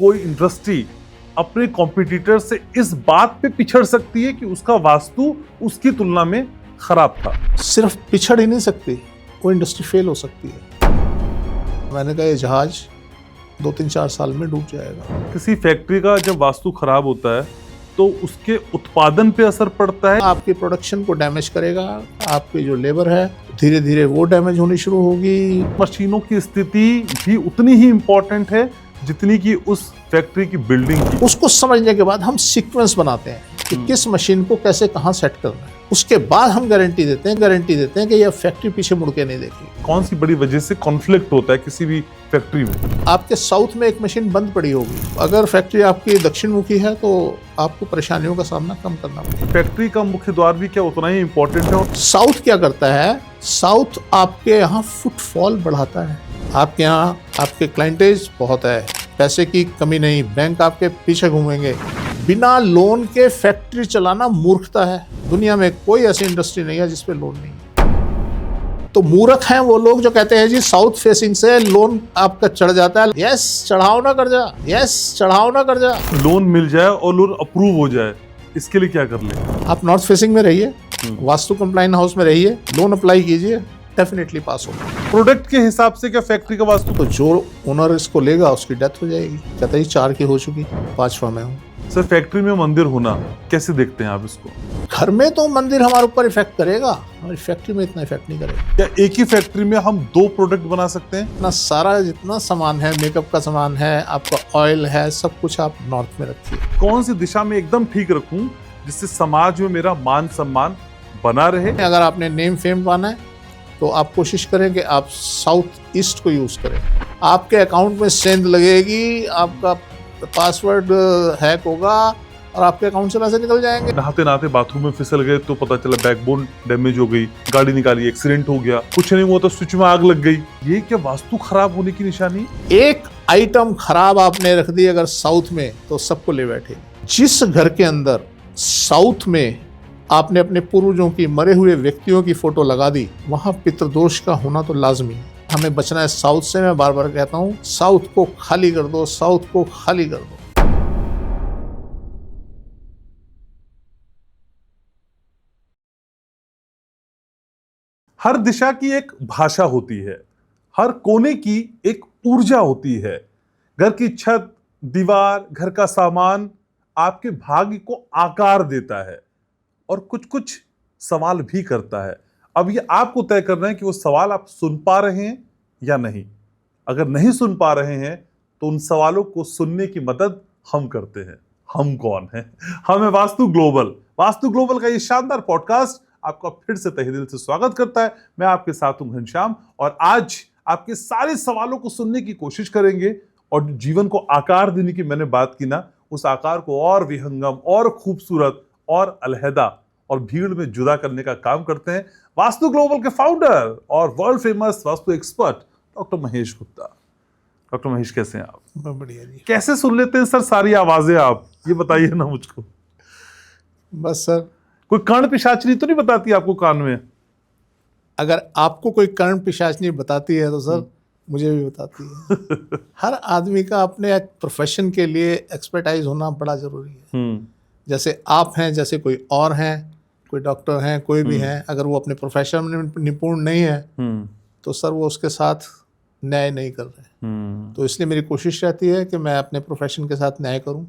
कोई इंडस्ट्री अपने कॉम्पिटिटर से इस बात पे पिछड़ सकती है कि उसका वास्तु उसकी तुलना में खराब था? सिर्फ पिछड़ ही नहीं सकती, वो इंडस्ट्री फेल हो सकती है। मैंने कहा ये जहाज 2-3-4 साल में डूब जाएगा। किसी फैक्ट्री का जब वास्तु खराब होता है तो उसके उत्पादन पे असर पड़ता है। आपकी प्रोडक्शन को डैमेज करेगा, आपकी जो लेबर है धीरे धीरे वो डैमेज होनी शुरू होगी। मशीनों की स्थिति भी उतनी ही इम्पोर्टेंट है जितनी कि उस फैक्ट्री की बिल्डिंग की। उसको समझने के बाद हम सीक्वेंस बनाते हैं कि किस मशीन को कैसे कहाँ सेट करना है। उसके बाद हम गारंटी देते हैं कि यह फैक्ट्री पीछे मुड़ के नहीं देखेगी। कौन सी बड़ी वजह से कॉन्फ्लिक्ट होता है किसी भी फैक्ट्री में? आपके साउथ में एक मशीन बंद पड़ी होगी, अगर फैक्ट्री आपकी दक्षिण मुखी है तो आपको परेशानियों का सामना कम करना पड़ेगा। फैक्ट्री का मुख्य द्वार भी क्या उतना ही इम्पोर्टेंट है? साउथ क्या करता है, साउथ आपके यहाँ फुटफॉल बढ़ाता है। आपके यहाँ आपके क्लाइंटेज बहुत है, पैसे की कमी नहीं, बैंक आपके पीछे घूमेंगे। बिना लोन के फैक्ट्री चलाना मूर्खता है। दुनिया में कोई ऐसी इंडस्ट्री नहीं है जिसपे लोन नहीं है। तो मूर्ख हैं वो लोग जो कहते हैं जी साउथ फेसिंग से लोन आपका चढ़ जाता है। यस, चढ़ाओ ना कर जा, यस चढ़ाओ ना कर जा। लोन मिल जाए और लोन अप्रूव हो जाए, इसके लिए क्या कर ले? आप नॉर्थ फेसिंग में रहिए, वास्तु कंप्लाइन हाउस में रहिए, लोन अप्लाई कीजिए, डेफिनेटली पास होगा। प्रोडक्ट के हिसाब से क्या फैक्ट्री का वास्तु? तो जो ओनर इसको लेगा उसकी डेथ हो जाएगी। कहता है 4 की हो चुकी, 5वां में हूँ। सर, फैक्ट्री में मंदिर होना कैसे देखते हैं आप इसको? घर में तो मंदिर हमारे ऊपर इफेक्ट करेगा, हमारी फैक्ट्री में इतना इफेक्ट नहीं करेगा। क्या एक ही फैक्ट्री में हम 2 प्रोडक्ट बना सकते हैं? इतना सारा जितना सामान है, मेकअप का सामान है, आपका ऑयल है, सब कुछ आप नॉर्थ में रखिए। कौन सी दिशा में एकदम ठीक रखूं जिससे समाज में मेरा मान सम्मान बना रहे? अगर आपने नेम फेम पाना है तो आप कोशिश करें कि आप साउथ ईस्ट को यूज करें। आपके अकाउंट में सेंध लगेगी, आपका पासवर्ड हैक होगा और आपके अकाउंट से पैसे निकल जाएंगे। नहाते नहाते बाथरूम में फिसल गए तो पता चला बैकबोन डैमेज हो गई, गाड़ी निकाली, एक्सीडेंट हो गया, कुछ नहीं हुआ तो स्विच में आग लग गई। ये क्या वास्तु खराब होने की निशानी? एक आइटम खराब आपने रख दी अगर साउथ में तो सबको ले बैठे। जिस घर के अंदर साउथ में आपने अपने पूर्वजों की, मरे हुए व्यक्तियों की फोटो लगा दी, वहां पितृदोष का होना तो लाजमी है। हमें बचना है साउथ से। मैं बार बार कहता हूं, साउथ को खाली कर दो, साउथ को खाली कर दो। हर दिशा की एक भाषा होती है, हर कोने की एक ऊर्जा होती है। घर की छत, दीवार, घर का सामान आपके भाग्य को आकार देता है और कुछ कुछ सवाल भी करता है। अब ये आपको तय करना है कि वो सवाल आप सुन पा रहे हैं या नहीं। अगर नहीं सुन पा रहे हैं तो उन सवालों को सुनने की मदद हम करते हैं। हम कौन हैं? हम है वास्तु ग्लोबल। वास्तु ग्लोबल का ये शानदार पॉडकास्ट आपका फिर से तहे दिल से स्वागत करता है। मैं आपके साथ हूं घनश्याम और आज आपके सारे सवालों को सुनने की कोशिश करेंगे और जीवन को आकार देने की मैंने बात की ना, उस आकार को और विहंगम और खूबसूरत और अलहदा और भीड़ में जुदा करने का काम करते हैं वास्तु ग्लोबल के फाउंडर और world famous vastu expert doctor Mahesh Gupta. Doctor Mahesh, कैसे हैं आप? बढ़िया जी। कैसे सुन लेते हैं सर सारी आवाजें आप, ये बताइए ना मुझको। बस सर, कोई कर्ण पिशाचनी तो नहीं बताती आपको कान में? अगर आपको कोई कर्ण पिशाचनी बताती है तो सर मुझे भी बताती है। हर आदमी का अपने एक प्रोफेशन के लिए एक्सपर्टाइज होना बड़ा जरूरी है। जैसे आप हैं, जैसे कोई और हैं, कोई डॉक्टर हैं, कोई भी हैं, अगर वो अपने प्रोफेशन में निपुण नहीं है तो सर वो उसके साथ न्याय नहीं कर रहे। तो इसलिए मेरी कोशिश रहती है कि मैं अपने प्रोफेशन के साथ न्याय करूं,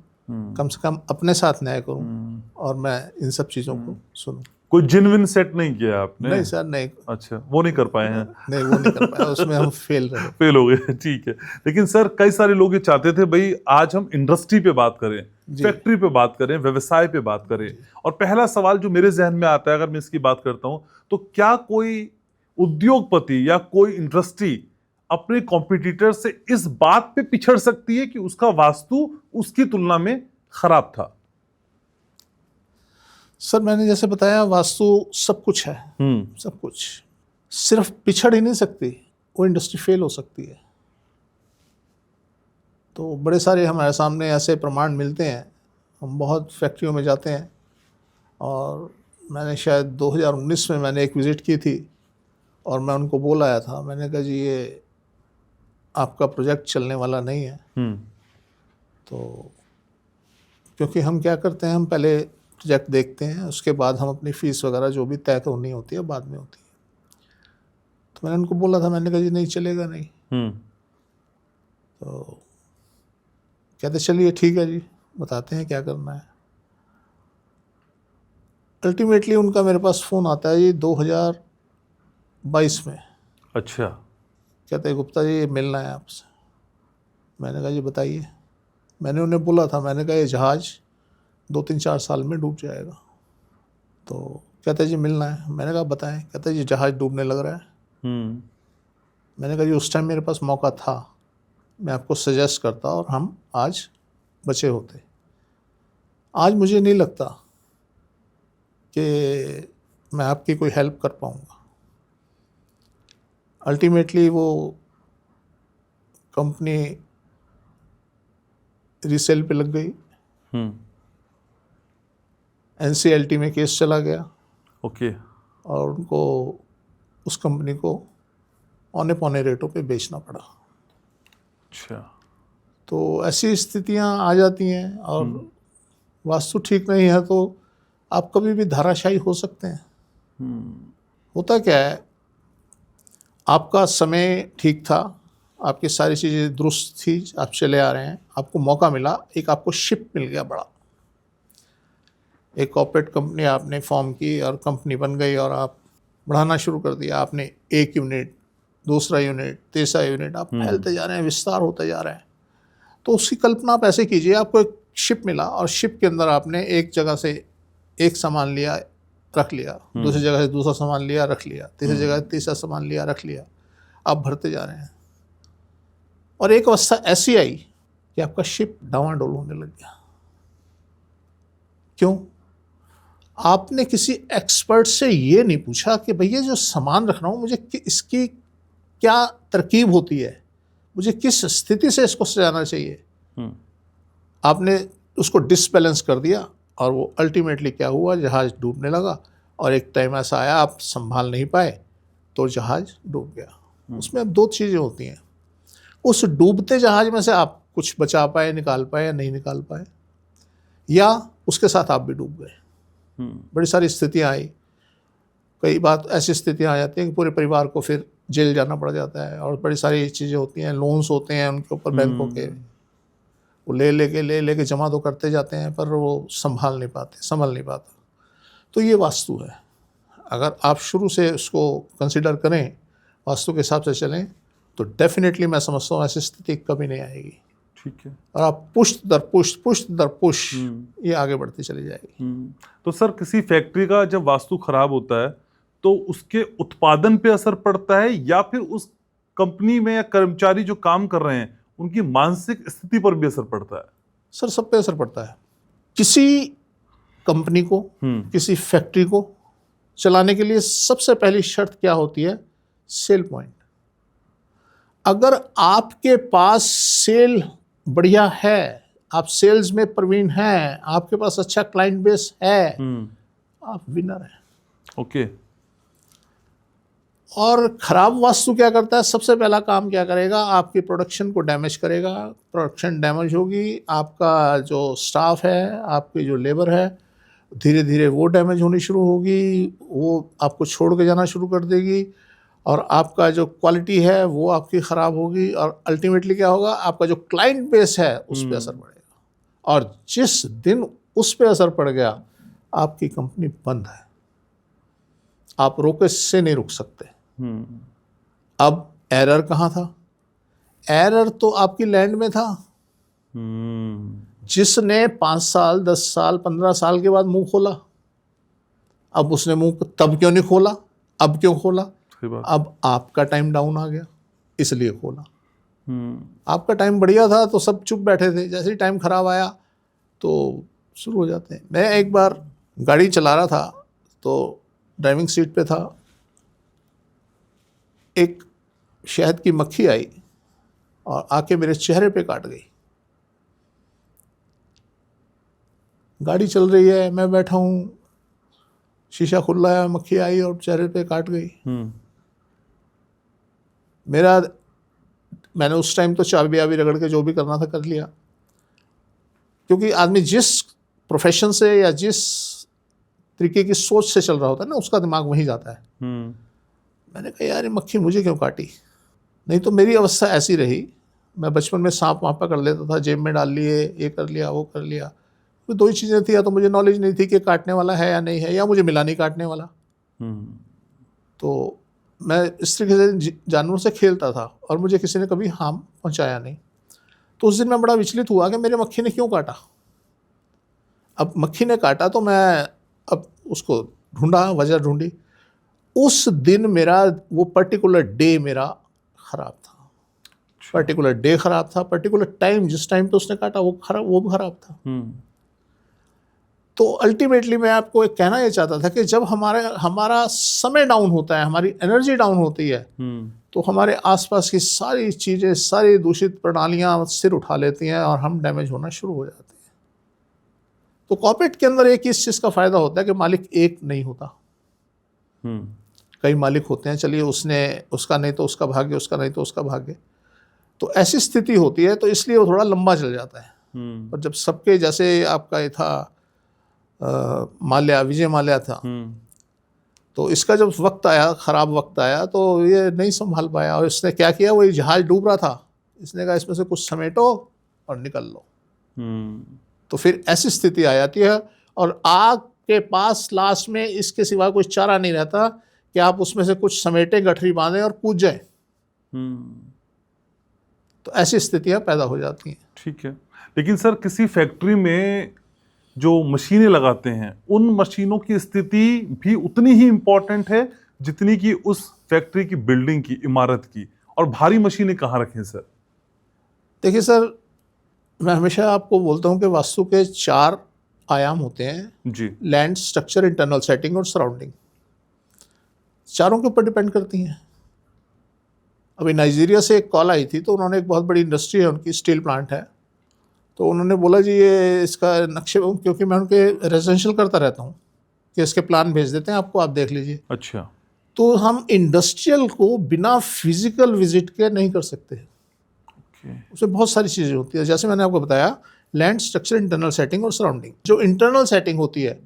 कम से कम अपने साथ न्याय करूं और मैं इन सब चीज़ों को सुनूं। कोई जिनविन सेट नहीं किया आपने? नहीं सर, नहीं। अच्छा, वो नहीं कर पाए हैं? नहीं, वो नहीं कर पाए, उसमें हम फेल हो गए। ठीक है, लेकिन सर कई सारे लोग ये चाहते थे भाई आज हम इंडस्ट्री पे बात करें, फैक्ट्री पे बात करें, व्यवसाय पे बात करें। और पहला सवाल जो मेरे जहन में आता है अगर मैं इसकी बात करता हूं तो क्या कोई उद्योगपति या कोई इंडस्ट्री अपने कॉम्पिटिटर से इस बात पे पिछड़ सकती है कि उसका वास्तु उसकी तुलना में खराब था? सर, मैंने जैसे बताया वास्तु सब कुछ है, सब कुछ। सिर्फ पिछड़ ही नहीं सकती, वो इंडस्ट्री फेल हो सकती है। तो बड़े सारे हमारे सामने ऐसे प्रमाण मिलते हैं। हम बहुत फैक्ट्रियों में जाते हैं और मैंने शायद 2019 में मैंने एक विज़िट की थी और मैं उनको बोल आया था, मैंने कहा जी ये आपका प्रोजेक्ट चलने वाला नहीं है। तो क्योंकि हम क्या करते हैं, हम पहले प्रोजेक्ट देखते हैं, उसके बाद हम अपनी फ़ीस वगैरह जो भी तय होनी होती है बाद में होती है। तो मैंने उनको बोला था, मैंने कहा जी नहीं चलेगा नहीं। तो कहते चलिए ठीक है जी, बताते हैं क्या करना है। अल्टीमेटली उनका मेरे पास फ़ोन आता है जी 2022 में। अच्छा। कहते हैं गुप्ता जी मिलना है आपसे। मैंने कहा जी बताइए। मैंने उन्हें बोला था, मैंने कहा ये जहाज़ 2-3-4 साल में डूब जाएगा। तो कहते जी मिलना है। मैंने कहा बताएं। कहते जी जहाज़ डूबने लग रहा है। मैंने कहा जी उस टाइम मेरे पास मौका था, मैं आपको सजेस्ट करता और हम आज बचे होते। आज मुझे नहीं लगता कि मैं आपकी कोई हेल्प कर पाऊँगा। अल्टीमेटली वो कंपनी रीसेल पे लग गई। NCLT में केस चला गया। ओके। और उनको उस कंपनी को औने पौने रेटों पे बेचना पड़ा। अच्छा। तो ऐसी स्थितियां आ जाती हैं, और वास्तु ठीक नहीं है तो आप कभी भी धाराशायी हो सकते हैं। होता क्या है, आपका समय ठीक था, आपकी सारी चीज़ें दुरुस्त थी, आप चले आ रहे हैं, आपको मौका मिला, एक आपको शिप मिल गया बड़ा, एक कॉर्पोरेट कंपनी आपने फॉर्म की और कंपनी बन गई और आप बढ़ाना शुरू कर दिया। आपने एक यूनिट, दूसरा यूनिट, तीसरा यूनिट, आप फैलते जा रहे हैं, विस्तार होते जा रहे हैं। तो उसकी कल्पना आप ऐसे कीजिए, आपको एक शिप मिला और शिप के अंदर आपने एक जगह से एक सामान लिया, रख लिया, दूसरी जगह से दूसरा सामान लिया, रख लिया, तीसरी जगह से तीसरा सामान लिया, रख लिया, आप भरते जा रहे हैं। और एक अवस्था ऐसी आई कि आपका शिप डावाडोल होने लग गया। क्यों? आपने किसी एक्सपर्ट से ये नहीं पूछा कि भैया जो सामान रख रहा हूँ मुझे इसकी क्या तरकीब होती है, मुझे किस स्थिति से इसको सजाना चाहिए। आपने उसको डिसबैलेंस कर दिया और वो अल्टीमेटली क्या हुआ, जहाज़ डूबने लगा। और एक टाइम ऐसा आया आप संभाल नहीं पाए तो जहाज़ डूब गया। उसमें अब दो चीज़ें होती हैं, उस डूबते जहाज़ में से आप कुछ बचा पाए, निकाल पाए या नहीं निकाल पाए, या उसके साथ आप भी डूब गए। बड़ी सारी स्थितियाँ आई। कई बात ऐसी स्थितियाँ आ जाती हैं कि पूरे परिवार को फिर जेल जाना पड़ जाता है, और बड़ी सारी चीज़ें होती हैं, लोन्स होते हैं उनके ऊपर बैंकों के, वो ले लेके जमा तो करते जाते हैं पर वो संभल नहीं पाता। तो ये वास्तु है। अगर आप शुरू से उसको कंसिडर करें, वास्तु के हिसाब से चलें, तो डेफिनेटली मैं समझता हूँ ऐसी स्थिति कभी नहीं आएगी। ठीक है। और आप पुष्ट दर पुष्ट ये आगे बढ़ती चली जाएगी। तो सर किसी फैक्ट्री का जब वास्तु खराब होता है तो उसके उत्पादन पे असर पड़ता है, या फिर उस कंपनी में या कर्मचारी जो काम कर रहे हैं उनकी मानसिक स्थिति पर भी असर पड़ता है? सर सब पे असर पड़ता है। किसी कंपनी को, किसी फैक्ट्री को चलाने के लिए सबसे पहली शर्त क्या होती है? Cell point. अगर आपके पास सेल बढ़िया है, आप सेल्स में प्रवीण हैं, आपके पास अच्छा क्लाइंट बेस है, आप विनर हैं। ओके। और खराब वास्तु क्या करता है? सबसे पहला काम क्या करेगा? आपकी प्रोडक्शन को डैमेज करेगा। प्रोडक्शन डैमेज होगी, आपका जो स्टाफ है, आपकी जो लेबर है, धीरे धीरे वो डैमेज होनी शुरू होगी, वो आपको छोड़ के जाना शुरू कर देगी, और आपका जो क्वालिटी है वो आपकी ख़राब होगी, और अल्टीमेटली क्या होगा? आपका जो क्लाइंट बेस है उस पर असर पड़ेगा। और जिस दिन उस पर असर पड़ गया, आपकी कंपनी बंद है, आप रोके से नहीं रुक सकते। अब एरर कहाँ था? एरर तो आपकी लैंड में था। जिसने 5 साल, 10 साल, 15 साल के बाद मुंह खोला, अब उसने मुंह तब क्यों नहीं खोला? अब क्यों खोला? अब आपका टाइम डाउन आ गया इसलिए खोला। आपका टाइम बढ़िया था तो सब चुप बैठे थे, जैसे ही टाइम खराब आया तो शुरू हो जाते हैं। मैं एक बार गाड़ी चला रहा था तो ड्राइविंग सीट पे था, एक शहद की मक्खी आई और आके मेरे चेहरे पे काट गई। गाड़ी चल रही है, मैं बैठा हूँ, शीशा खुला है, मक्खी आई और चेहरे पे काट गई। मैंने उस टाइम तो चाबी रगड़ के जो भी करना था कर लिया। क्योंकि आदमी जिस प्रोफेशन से या जिस तरीके की सोच से चल रहा होता है ना, उसका दिमाग वहीं जाता है। मैंने कहा यार ये मक्खी मुझे क्यों काटी, नहीं तो मेरी अवस्था ऐसी रही। मैं बचपन में सांप वहाँ पर कर लेता था, जेब में डाल लिए, ये कर लिया, वो कर लिया। तो दो ही चीज़ें थी, या तो मुझे नॉलेज नहीं थी कि काटने वाला है या नहीं है, या मुझे मिला नहीं काटने वाला। तो मैं इस तरीके से जानवरों से खेलता था और मुझे किसी ने कभी हार्म पहुँचाया नहीं। तो उस दिन मैं बड़ा विचलित हुआ कि मेरे मक्खी ने क्यों काटा। अब मक्खी ने काटा तो मैं अब उसको ढूंढा, वजह ढूंढी। उस दिन मेरा वो पर्टिकुलर डे मेरा ख़राब था, पर्टिकुलर डे ख़राब था, पर्टिकुलर टाइम जिस टाइम पे उसने काटा वो भी ख़राब था। तो अल्टीमेटली मैं आपको एक कहना ये चाहता था कि जब हमारा समय डाउन होता है, हमारी एनर्जी डाउन होती है, तो हमारे आसपास की सारी चीज़ें, सारी दूषित प्रणालियाँ सिर उठा लेती हैं और हम डैमेज होना शुरू हो जाते हैं। तो कॉर्पोरेट के अंदर एक इस चीज़ का फ़ायदा होता है कि मालिक एक नहीं होता, कई मालिक होते हैं। चलिए उसका नहीं तो उसका भाग्य, उसका नहीं तो उसका भाग्य, तो ऐसी स्थिति होती है। तो इसलिए वो थोड़ा लंबा चल जाता है। और जब सबके, जैसे आपका ये था विजय माल्या था, तो इसका जब वक्त आया, ख़राब वक्त आया, तो ये नहीं संभाल पाया और इसने क्या किया, वही जहाज़ डूब रहा था, इसने कहा इसमें से कुछ समेटो और निकल लो। तो फिर ऐसी स्थिति आ जाती है और आग के पास लास्ट में इसके सिवा कोई चारा नहीं रहता कि आप उसमें से कुछ समेटें, गठरी बांधें और कूद जाएं। तो ऐसी स्थितियां पैदा हो जाती हैं। ठीक है, लेकिन सर किसी फैक्ट्री में जो मशीनें लगाते हैं, उन मशीनों की स्थिति भी उतनी ही इम्पोर्टेंट है जितनी कि उस फैक्ट्री की बिल्डिंग की, इमारत की। और भारी मशीनें कहाँ रखें सर? देखिए सर, मैं हमेशा आपको बोलता हूँ कि वास्तु के 4 आयाम होते हैं जी। लैंड, स्ट्रक्चर, इंटरनल सेटिंग और सराउंडिंग। चारों के ऊपर डिपेंड करती हैं। अभी नाइजीरिया से एक कॉल आई थी, तो उन्होंने, एक बहुत बड़ी इंडस्ट्री है उनकी, स्टील प्लांट है, तो उन्होंने बोला जी ये इसका नक्शे, क्योंकि मैं उनके रेजिडेंशियल करता रहता हूँ, कि इसके प्लान भेज देते हैं आपको, आप देख लीजिए। अच्छा। तो हम इंडस्ट्रियल को बिना फिजिकल विजिट के नहीं कर सकते। उसमें बहुत सारी चीज़ें होती है, जैसे मैंने आपको बताया, लैंड, स्ट्रक्चर, इंटरनल सेटिंग और सराउंडिंग। जो इंटरनल सेटिंग होती है,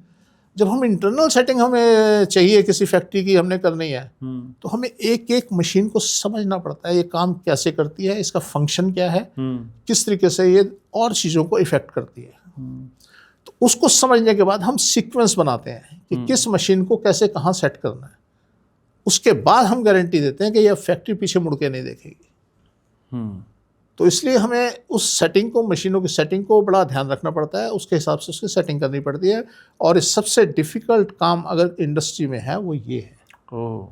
जब हम इंटरनल सेटिंग हमें चाहिए किसी फैक्ट्री की, हमने करनी है, तो हमें एक एक मशीन को समझना पड़ता है, ये काम कैसे करती है, इसका फंक्शन क्या है, किस तरीके से ये और चीज़ों को इफेक्ट करती है। तो उसको समझने के बाद हम सीक्वेंस बनाते हैं कि किस मशीन को कैसे कहाँ सेट करना है। उसके बाद हम गारंटी देते हैं कि यह फैक्ट्री पीछे मुड़ के नहीं देखेगी। तो इसलिए हमें उस सेटिंग को, मशीनों की सेटिंग को बड़ा ध्यान रखना पड़ता है, उसके हिसाब से उसकी सेटिंग करनी पड़ती है। और इस सबसे डिफ़िकल्ट काम अगर इंडस्ट्री में है वो ये है। ओह,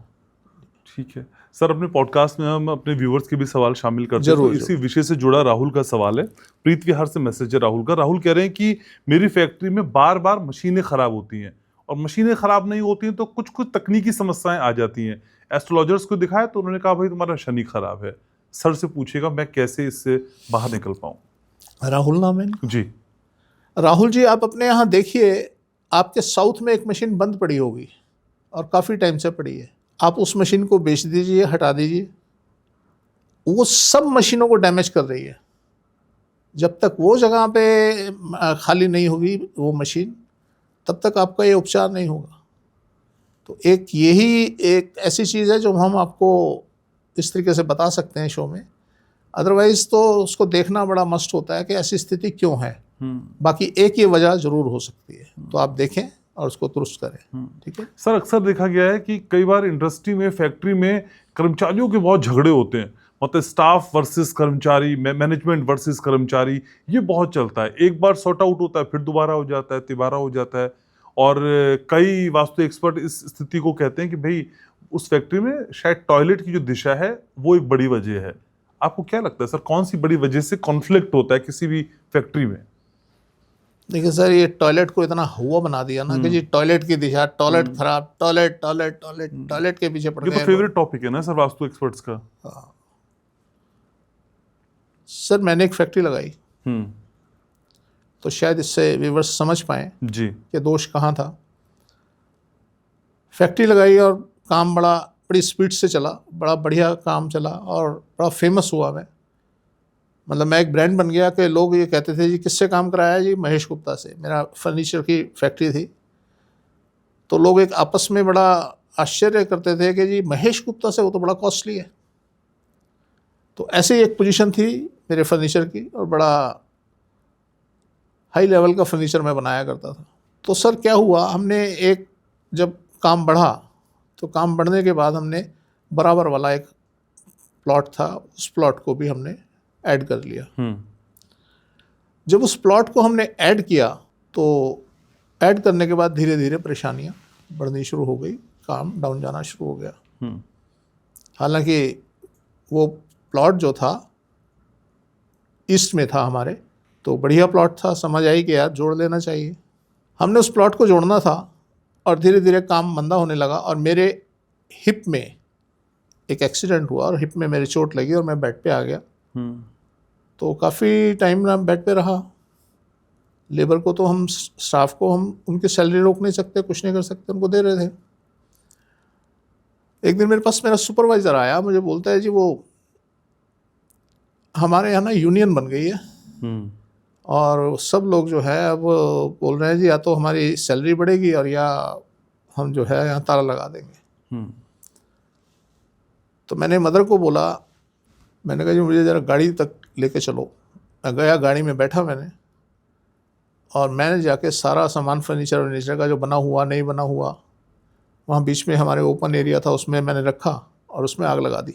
ठीक है सर। अपने पॉडकास्ट में हम अपने व्यूअर्स के भी सवाल शामिल करते हैं, तो इसी विषय से जुड़ा राहुल का सवाल है। प्रीत विहार से मैसेज है राहुल का। राहुल कह रहे हैं कि मेरी फैक्ट्री में बार बार मशीनें ख़राब होती हैं, और मशीनें ख़राब नहीं होती हैं तो कुछ कुछ तकनीकी समस्याएं आ जाती हैं। एस्ट्रोलॉजर्स को दिखाया तो उन्होंने कहा भाई तुम्हारा शनि खराब है। सर से पूछेगा मैं कैसे इससे बाहर निकल पाऊं। राहुल नाम है जी। राहुल जी, आप अपने यहाँ देखिए, आपके साउथ में एक मशीन बंद पड़ी होगी और काफ़ी टाइम से पड़ी है। आप उस मशीन को बेच दीजिए, हटा दीजिए, वो सब मशीनों को डैमेज कर रही है। जब तक वो जगह पे खाली नहीं होगी वो मशीन, तब तक आपका ये उपचार नहीं होगा। तो यही एक ऐसी चीज़ है जो हम आपको इस तरीके से बता सकते हैं शो में। अदरवाइज तो उसको देखना बड़ा मस्ट होता है कि ऐसी स्थिति क्यों है। बाकी एक ये वजह जरूर हो सकती है, तो आप देखें और उसको दुरुस्त करें। ठीक है सर, अक्सर देखा गया है कि कई बार इंडस्ट्री में, फैक्ट्री में कर्मचारियों के बहुत झगड़े होते हैं, मतलब स्टाफ वर्सेस कर्मचारी, मैनेजमेंट वर्सेस कर्मचारी, ये बहुत चलता है। एक बार सॉर्ट आउट होता है, फिर दोबारा हो जाता है, तिबारा हो जाता है। और कई वास्तु एक्सपर्ट इस स्थिति को कहते हैं कि भाई उस फैक्ट्री में शायद टॉयलेट की जो दिशा है वो एक बड़ी वजह है। आपको क्या लगता है सर, कौन सी बड़ी वजह से कॉन्फ्लिक्ट होता है किसी भी फैक्ट्री में? देखिए सर, ये टॉयलेट को इतना हुआ बना दिया ना कि जी टॉयलेट की दिशा, टॉयलेट खराब, टॉयलेट टॉयलेट टॉयलेट टॉयलेट के पीछे पड़ गए। ये तो फेवरेट टॉपिक है ना सर वास्तु एक्सपर्ट्स का। हाँ सर, मैंने एक फैक्ट्री लगाई, तो शायद इससे व्यूअर्स समझ पाए जी कि दोष कहाँ था। फैक्ट्री लगाई और काम बड़ी स्पीड से चला, बड़ा बढ़िया काम चला और बड़ा फेमस हुआ मैं। मतलब मैं एक ब्रांड बन गया कि लोग ये कहते थे जी किससे काम कराया जी, महेश गुप्ता से। मेरा फर्नीचर की फैक्ट्री थी, तो लोग एक आपस में बड़ा आश्चर्य करते थे कि जी महेश गुप्ता से, वो तो बड़ा कॉस्टली है। तो ऐसे ही एक पोजीशन थी मेरे फर्नीचर की, और बड़ा हाई लेवल का फर्नीचर मैं बनाया करता था। तो सर क्या हुआ, हमने एक जब काम बढ़ा, तो काम बढ़ने के बाद हमने बराबर वाला एक प्लॉट था, उस प्लॉट को भी हमने ऐड कर लिया। जब उस प्लॉट को हमने ऐड किया, तो ऐड करने के बाद धीरे धीरे परेशानियां बढ़नी शुरू हो गई, काम डाउन जाना शुरू हो गया। हालांकि वो प्लॉट जो था ईस्ट में था हमारे, तो बढ़िया प्लॉट था, समझ आई कि यार जोड़ लेना चाहिए। हमने उस प्लॉट को जोड़ना था, और धीरे धीरे काम मंदा होने लगा, और मेरे हिप में एक एक्सीडेंट हुआ, और हिप में मेरी चोट लगी और मैं बेड पे आ गया। तो काफ़ी टाइम ना बेड पे रहा। लेबर को तो हम, स्टाफ को हम उनकी सैलरी रोक नहीं सकते, कुछ नहीं कर सकते, उनको दे रहे थे। एक दिन मेरे पास मेरा सुपरवाइज़र आया, मुझे बोलता है जी वो हमारे यहाँ ना यूनियन बन गई है, और सब लोग जो है अब बोल रहे हैं जी या तो हमारी सैलरी बढ़ेगी, और या हम जो है यहाँ ताला लगा देंगे। तो मैंने मदर को बोला, मैंने कहा जी मुझे ज़रा गाड़ी तक लेके चलो। मैं गया, गाड़ी में बैठा मैंने, और मैंने जाके सारा सामान फर्नीचर का जो बना हुआ नहीं बना हुआ, वहाँ बीच में हमारे ओपन एरिया था, उसमें मैंने रखा और उसमें आग लगा दी।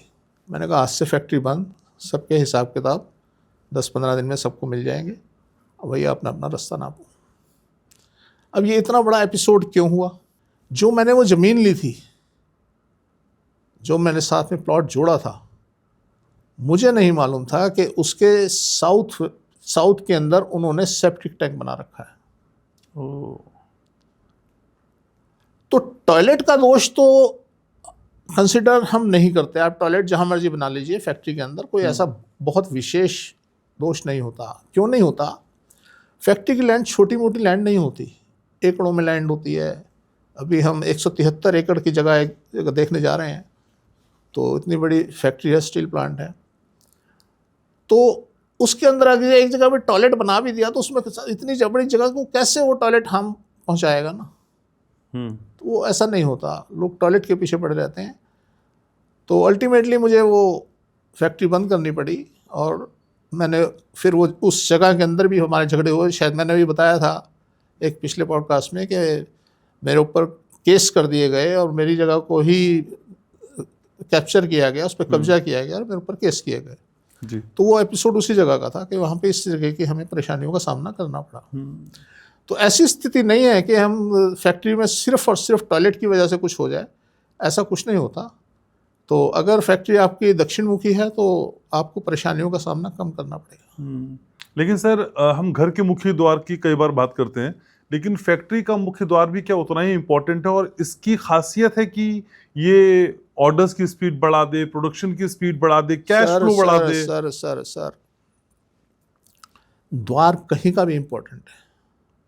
मैंने कहा आज से फैक्ट्री बंद, सबके हिसाब किताब 10-15 दिन में सबको मिल जाएंगे, और भैया अपना अपना रास्ता नापो। अब ये इतना बड़ा एपिसोड क्यों हुआ? जो मैंने वो ज़मीन ली थी, जो मैंने साथ में प्लॉट जोड़ा था, मुझे नहीं मालूम था कि उसके साउथ के अंदर उन्होंने सेप्टिक टैंक बना रखा है। तो टॉयलेट का दोष तो कंसिडर हम नहीं करते। आप टॉयलेट जहां मर्जी बना लीजिए फैक्ट्री के अंदर, कोई ऐसा बहुत विशेष दोष नहीं होता। क्यों नहीं होता? फैक्ट्री की लैंड छोटी मोटी लैंड नहीं होती, एकड़ों में लैंड होती है। अभी हम 173 एकड़ की जगह एक जगह देखने जा रहे हैं, तो इतनी बड़ी फैक्ट्री है, स्टील प्लांट है। तो उसके अंदर अगर एक जगह पे टॉयलेट बना भी दिया, तो उसमें इतनी बड़ी जगह को कैसे वो टॉयलेट हम पहुंचाएगा ना। तो वो ऐसा नहीं होता, लोग टॉयलेट के पीछे पड़े रहते हैं। तो अल्टीमेटली मुझे वो फैक्ट्री बंद करनी पड़ी, और मैंने फिर वो उस जगह के अंदर भी हमारे झगड़े हुए। शायद मैंने भी बताया था एक पिछले पॉडकास्ट में कि मेरे ऊपर केस कर दिए गए, और मेरी जगह को ही कैप्चर किया गया, उस पर कब्जा किया गया, और मेरे ऊपर केस किए गए जी। तो वो एपिसोड उसी जगह का था कि वहाँ पे इस जगह की हमें परेशानियों का सामना करना पड़ा। तो ऐसी स्थिति नहीं है कि हम फैक्ट्री में सिर्फ और सिर्फ टॉयलेट की वजह से कुछ हो जाए, ऐसा कुछ नहीं होता। तो अगर फैक्ट्री आपकी दक्षिण मुखी है, तो आपको परेशानियों का सामना कम करना पड़ेगा। लेकिन सर, हम घर के मुख्य द्वार की कई बार बात करते हैं, लेकिन फैक्ट्री का मुख्य द्वार भी क्या उतना ही इम्पोर्टेंट है? और इसकी खासियत है कि ये ऑर्डर्स की स्पीड बढ़ा दे, प्रोडक्शन की स्पीड बढ़ा दे, कैश फ्लो बढ़ा दे। सर द्वार कहीं का भी इम्पोर्टेंट है।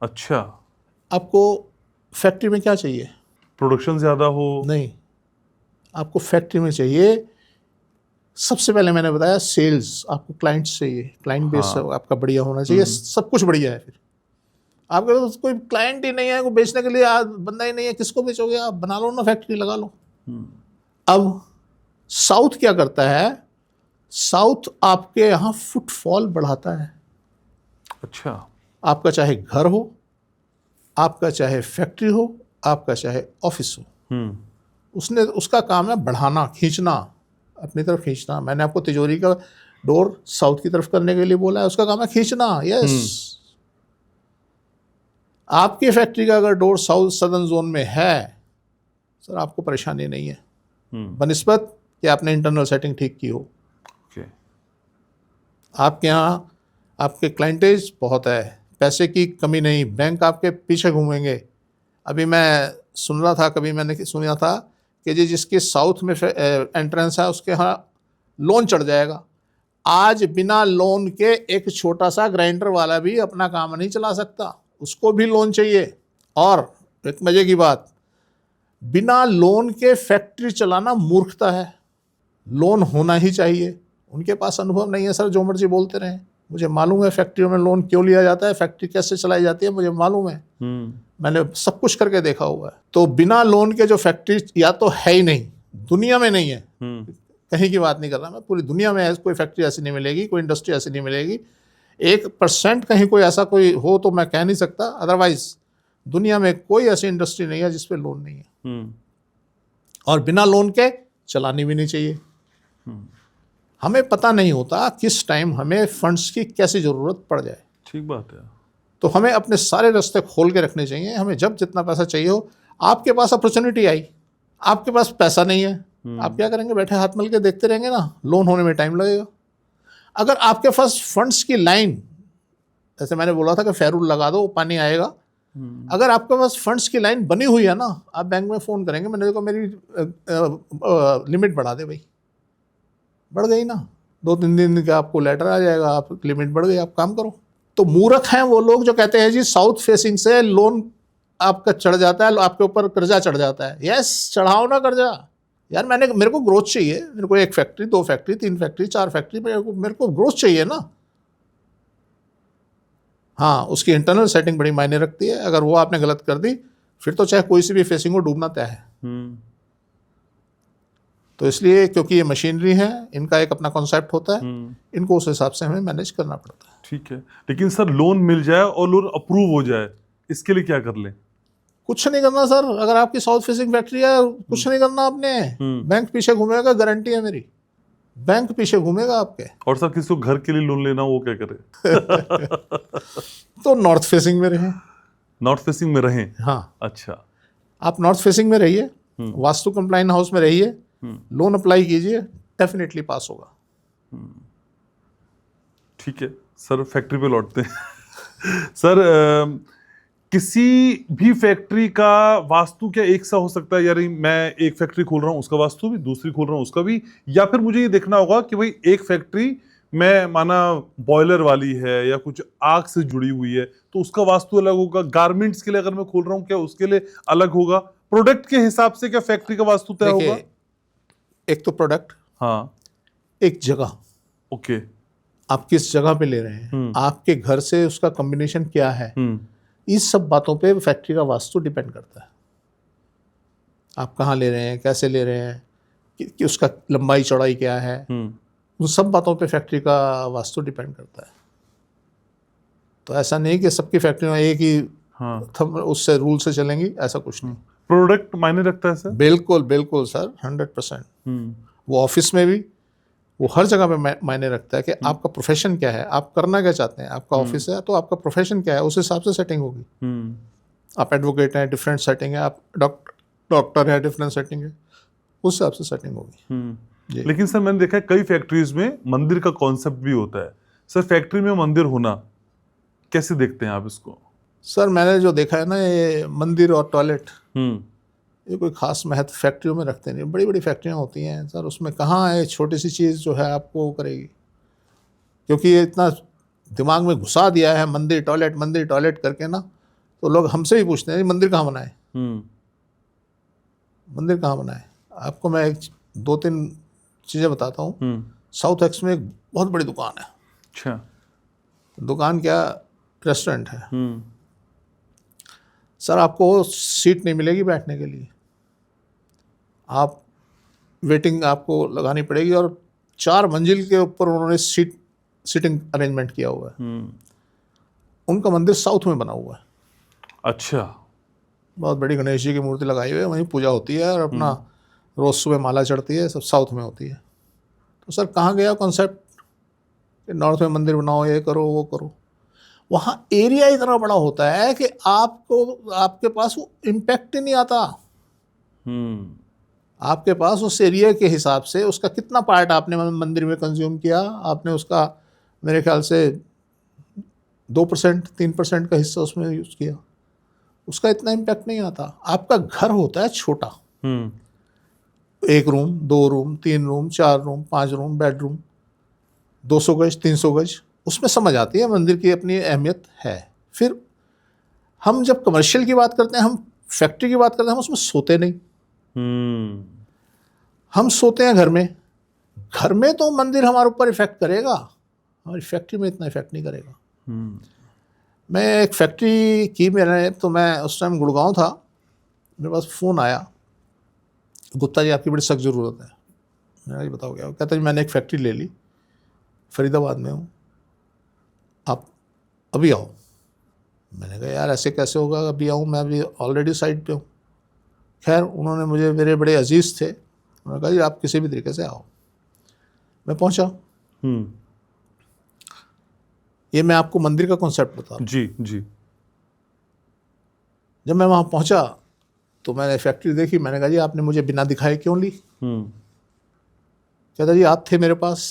अच्छा, आपको फैक्ट्री में क्या चाहिए? प्रोडक्शन ज्यादा हो? नहीं, आपको फैक्ट्री में चाहिए, सबसे पहले मैंने बताया सेल्स। आपको क्लाइंट्स चाहिए, क्लाइंट बेस आपका बढ़िया होना चाहिए, सब कुछ बढ़िया है। फिर आपके पास कोई क्लाइंट ही नहीं है, कोई बेचने के लिए बंदा ही नहीं है, किसको बेचोगे आप? बना लो ना फैक्ट्री, लगा लो। अब साउथ क्या करता है? साउथ आपके यहाँ फुटफॉल बढ़ाता है। अच्छा, आपका चाहे घर हो, आपका चाहे फैक्ट्री हो, आपका चाहे ऑफिस हो, उसका काम है बढ़ाना, खींचना, अपनी तरफ खींचना। मैंने आपको तिजोरी का डोर साउथ की तरफ करने के लिए बोला है, उसका काम है खींचना। यस, आपकी फैक्ट्री का अगर डोर साउथ सदर्न जोन में है, सर आपको परेशानी नहीं है, बनिस्बत कि आपने इंटरनल सेटिंग ठीक की हो। आपके यहाँ आपके क्लाइंटेज बहुत है, पैसे की कमी नहीं, बैंक आपके पीछे घूमेंगे। अभी मैं सुन रहा था, कभी मैंने सुना था कि जी जिसके साउथ में एंट्रेंस है, उसके यहाँ लोन चढ़ जाएगा। आज बिना लोन के एक छोटा सा ग्राइंडर वाला भी अपना काम नहीं चला सकता, उसको भी लोन चाहिए। और एक मजे की बात, बिना लोन के फैक्ट्री चलाना मूर्खता है, लोन होना ही चाहिए। उनके पास अनुभव नहीं है सर, जो मर्जी बोलते रहें। मुझे मालूम है फैक्ट्रियों में लोन क्यों लिया जाता है, फैक्ट्री कैसे चलाई जाती है, मुझे मालूम है। मैंने सब कुछ करके देखा हुआ है। तो बिना लोन के जो फैक्ट्री या तो है ही नहीं, दुनिया में नहीं है, कहीं की बात नहीं कर रहा मैं, पूरी दुनिया में कोई फैक्ट्री ऐसी नहीं मिलेगी, कोई इंडस्ट्री ऐसी नहीं मिलेगी। 1% कहीं कोई ऐसा कोई हो तो मैं कह नहीं सकता, अदरवाइज दुनिया में कोई ऐसी इंडस्ट्री नहीं है जिस पे लोन नहीं है। और बिना लोन के चलानी भी नहीं चाहिए। हमें पता नहीं होता किस टाइम हमें फंड्स की कैसी ज़रूरत पड़ जाए। ठीक बात है। तो हमें अपने सारे रास्ते खोल के रखने चाहिए। हमें जब जितना पैसा चाहिए हो, आपके पास अपॉर्चुनिटी आई, आपके पास पैसा नहीं है, आप क्या करेंगे? बैठे हाथ मल के देखते रहेंगे ना, लोन होने में टाइम लगेगा। अगर आपके पास फंड्स की लाइन, जैसे मैंने बोला था कि फेरूल लगा दो पानी आएगा, अगर आपके पास फंड्स की लाइन बनी हुई है ना, आप बैंक में फ़ोन करेंगे, मैंने देखो मेरी लिमिट बढ़ा दे भाई, बढ़ गई ना, 2-3 दिन का आपको लेटर आ जाएगा, आप लिमिट बढ़ गई, आप काम करो। तो मूर्ख हैं वो लोग जो कहते हैं जी साउथ फेसिंग से लोन आपका चढ़ जाता है, आपके ऊपर कर्जा चढ़ जाता है। यस, चढ़ाओ ना कर्जा यार। मेरे को ग्रोथ चाहिए, मेरे को 1 फैक्ट्री, 2 फैक्ट्री, 3 फैक्ट्री, 4 फैक्ट्री, मेरे को ग्रोथ चाहिए ना। हाँ, उसकी इंटरनल सेटिंग बड़ी मायने रखती है। अगर वो आपने गलत कर दी, फिर तो चाहे कोई सी भी फेसिंग हो, डूबना तय है। तो इसलिए क्योंकि ये मशीनरी है, इनका एक अपना कॉन्सेप्ट होता है, इनको उस हिसाब से हमें मैनेज करना पड़ता है। ठीक है, लेकिन सर लोन मिल जाए और लोन अप्रूव हो जाए, इसके लिए क्या कर लें? कुछ नहीं करना सर। अगर आपकी साउथ फेसिंग फैक्ट्री है, कुछ नहीं करना आपने। बैंक पीछे घूमेगा, गारंटी है मेरी, बैंक पीछे घूमेगा आपके। और सर किसी को घर के लिए लोन लेना, वो क्या करे? तो नॉर्थ फेसिंग में रहें। नॉर्थ फेसिंग में रहें? हाँ। अच्छा, आप नॉर्थ फेसिंग में रहिए, वास्तु कंप्लाइंट हाउस में रहिए, लोन अप्लाई कीजिए, डेफिनेटली पास होगा। ठीक है सर, फैक्ट्री पे लौटते हैं। सर किसी भी फैक्ट्री का वास्तु क्या एक सा हो सकता है? यानी मैं एक फैक्ट्री खोल रहा हूँ, उसका वास्तु भी, दूसरी खोल रहा हूँ, उसका भी, या फिर मुझे ये देखना होगा कि भाई एक फैक्ट्री मैं माना बॉयलर वाली है या कुछ आग से जुड़ी हुई है, तो उसका वास्तु अलग होगा। गारमेंट्स के लिए अगर मैं खोल रहा हूँ, क्या उसके लिए अलग होगा? प्रोडक्ट के हिसाब से क्या फैक्ट्री का वास्तु तय होगा? एक तो प्रोडक्ट, हाँ, एक जगह, ओके, आप किस जगह पे ले रहे हैं, आपके घर से उसका कॉम्बिनेशन क्या है, इस सब बातों पे फैक्ट्री का वास्तु डिपेंड करता है। आप कहाँ ले रहे हैं, कैसे ले रहे हैं, कि उसका लंबाई चौड़ाई क्या है, उन सब बातों पे फैक्ट्री का वास्तु डिपेंड करता है। तो ऐसा नहीं कि सबकी फैक्ट्रियाँ एक ही उससे रूल से चलेंगी, ऐसा कुछ नहीं। प्रोडक्ट मायने रखता है सर? बिल्कुल बिल्कुल सर, 100%। वो ऑफिस में भी, वो हर जगह पे मायने रखता है कि आपका प्रोफेशन क्या है, आप करना क्या चाहते हैं। आपका ऑफिस है तो आपका प्रोफेशन क्या है, उस हिसाब से सेटिंग होगी। आप एडवोकेट हैं, डिफरेंट सेटिंग है। आप डॉक्टर है, डिफरेंट सेटिंग है, उस हिसाब से सेटिंग होगी। लेकिन सर मैंने देखा है कई फैक्ट्रीज में मंदिर का कॉन्सेप्ट भी होता है। सर फैक्ट्री में मंदिर होना कैसे देखते हैं आप इसको? सर मैंने जो देखा है ना, ये मंदिर और टॉयलेट, ये कोई खास महत्व फैक्ट्रियों में रखते नहीं। बड़ी बड़ी फैक्ट्रियाँ होती हैं सर, उसमें कहाँ है छोटी सी चीज़ जो है आपको करेगी, क्योंकि ये इतना दिमाग में घुसा दिया है मंदिर टॉयलेट करके ना, तो लोग हमसे भी पूछते हैं मंदिर कहाँ बनाए, मंदिर कहाँ बनाए। आपको मैं 2-3 चीज़ें बताता हूँ। साउथ एक्स में एक बहुत बड़ी दुकान है। अच्छा, दुकान क्या, रेस्टोरेंट है। सर आपको सीट नहीं मिलेगी बैठने के लिए, आप वेटिंग आपको लगानी पड़ेगी, और 4 मंजिल के ऊपर उन्होंने सीटिंग अरेंजमेंट किया हुआ है। उनका मंदिर साउथ में बना हुआ है। अच्छा, बहुत बड़ी गणेश जी की मूर्ति लगाई हुई है, वहीं पूजा होती है और अपना रोज सुबह माला चढ़ती है, सब साउथ में होती है। तो सर कहाँ गया कॉन्सेप्ट कि नॉर्थ में मंदिर बनाओ, ये करो वो करो। वहाँ एरिया इतना बड़ा होता है कि आपके पास वो इम्पैक्ट ही नहीं आता। आपके पास उस एरिया के हिसाब से उसका कितना पार्ट आपने मंदिर में कंज्यूम किया, आपने उसका मेरे ख्याल से 2%, 3% का हिस्सा उसमें यूज़ किया, उसका इतना इम्पैक्ट नहीं आता। आपका घर होता है छोटा, 1 room, 2 room, 3 room, 4 room, 5 room, bedroom, 200 गज, 300 गज, उसमें समझ आती है मंदिर की अपनी अहमियत है। फिर हम जब कमर्शियल की बात करते हैं, हम फैक्ट्री की बात करते हैं, हम उसमें सोते नहीं। हम सोते हैं घर में। घर में तो मंदिर हमारे ऊपर इफेक्ट करेगा, हमारी फैक्ट्री में इतना इफेक्ट नहीं करेगा। मैं एक फैक्ट्री की मैंने, तो मैं उस टाइम गुड़गांव था, मेरे पास फ़ोन आया, गुप्ता जी आपकी बड़ी सख्त ज़रूरत है। मैंने कहा बताओ क्या। कहता जी मैंने एक फैक्ट्री ले ली, फरीदाबाद में हूँ, आप अभी आओ। मैंने कहा यार ऐसे कैसे होगा, अभी आऊँ, मैं अभी ऑलरेडी साइड पे हूँ। खैर उन्होंने मुझे, मेरे बड़े अजीज़ थे, उन्होंने कहा जी आप किसी भी तरीके से आओ। मैं पहुँचा। ये मैं आपको मंदिर का कॉन्सेप्ट बता रहा हूँ। जी जी। जब मैं वहाँ पहुँचा तो मैंने फैक्ट्री देखी, मैंने कहा जी आपने मुझे बिना दिखाए क्यों ली। कहता जी आप थे मेरे पास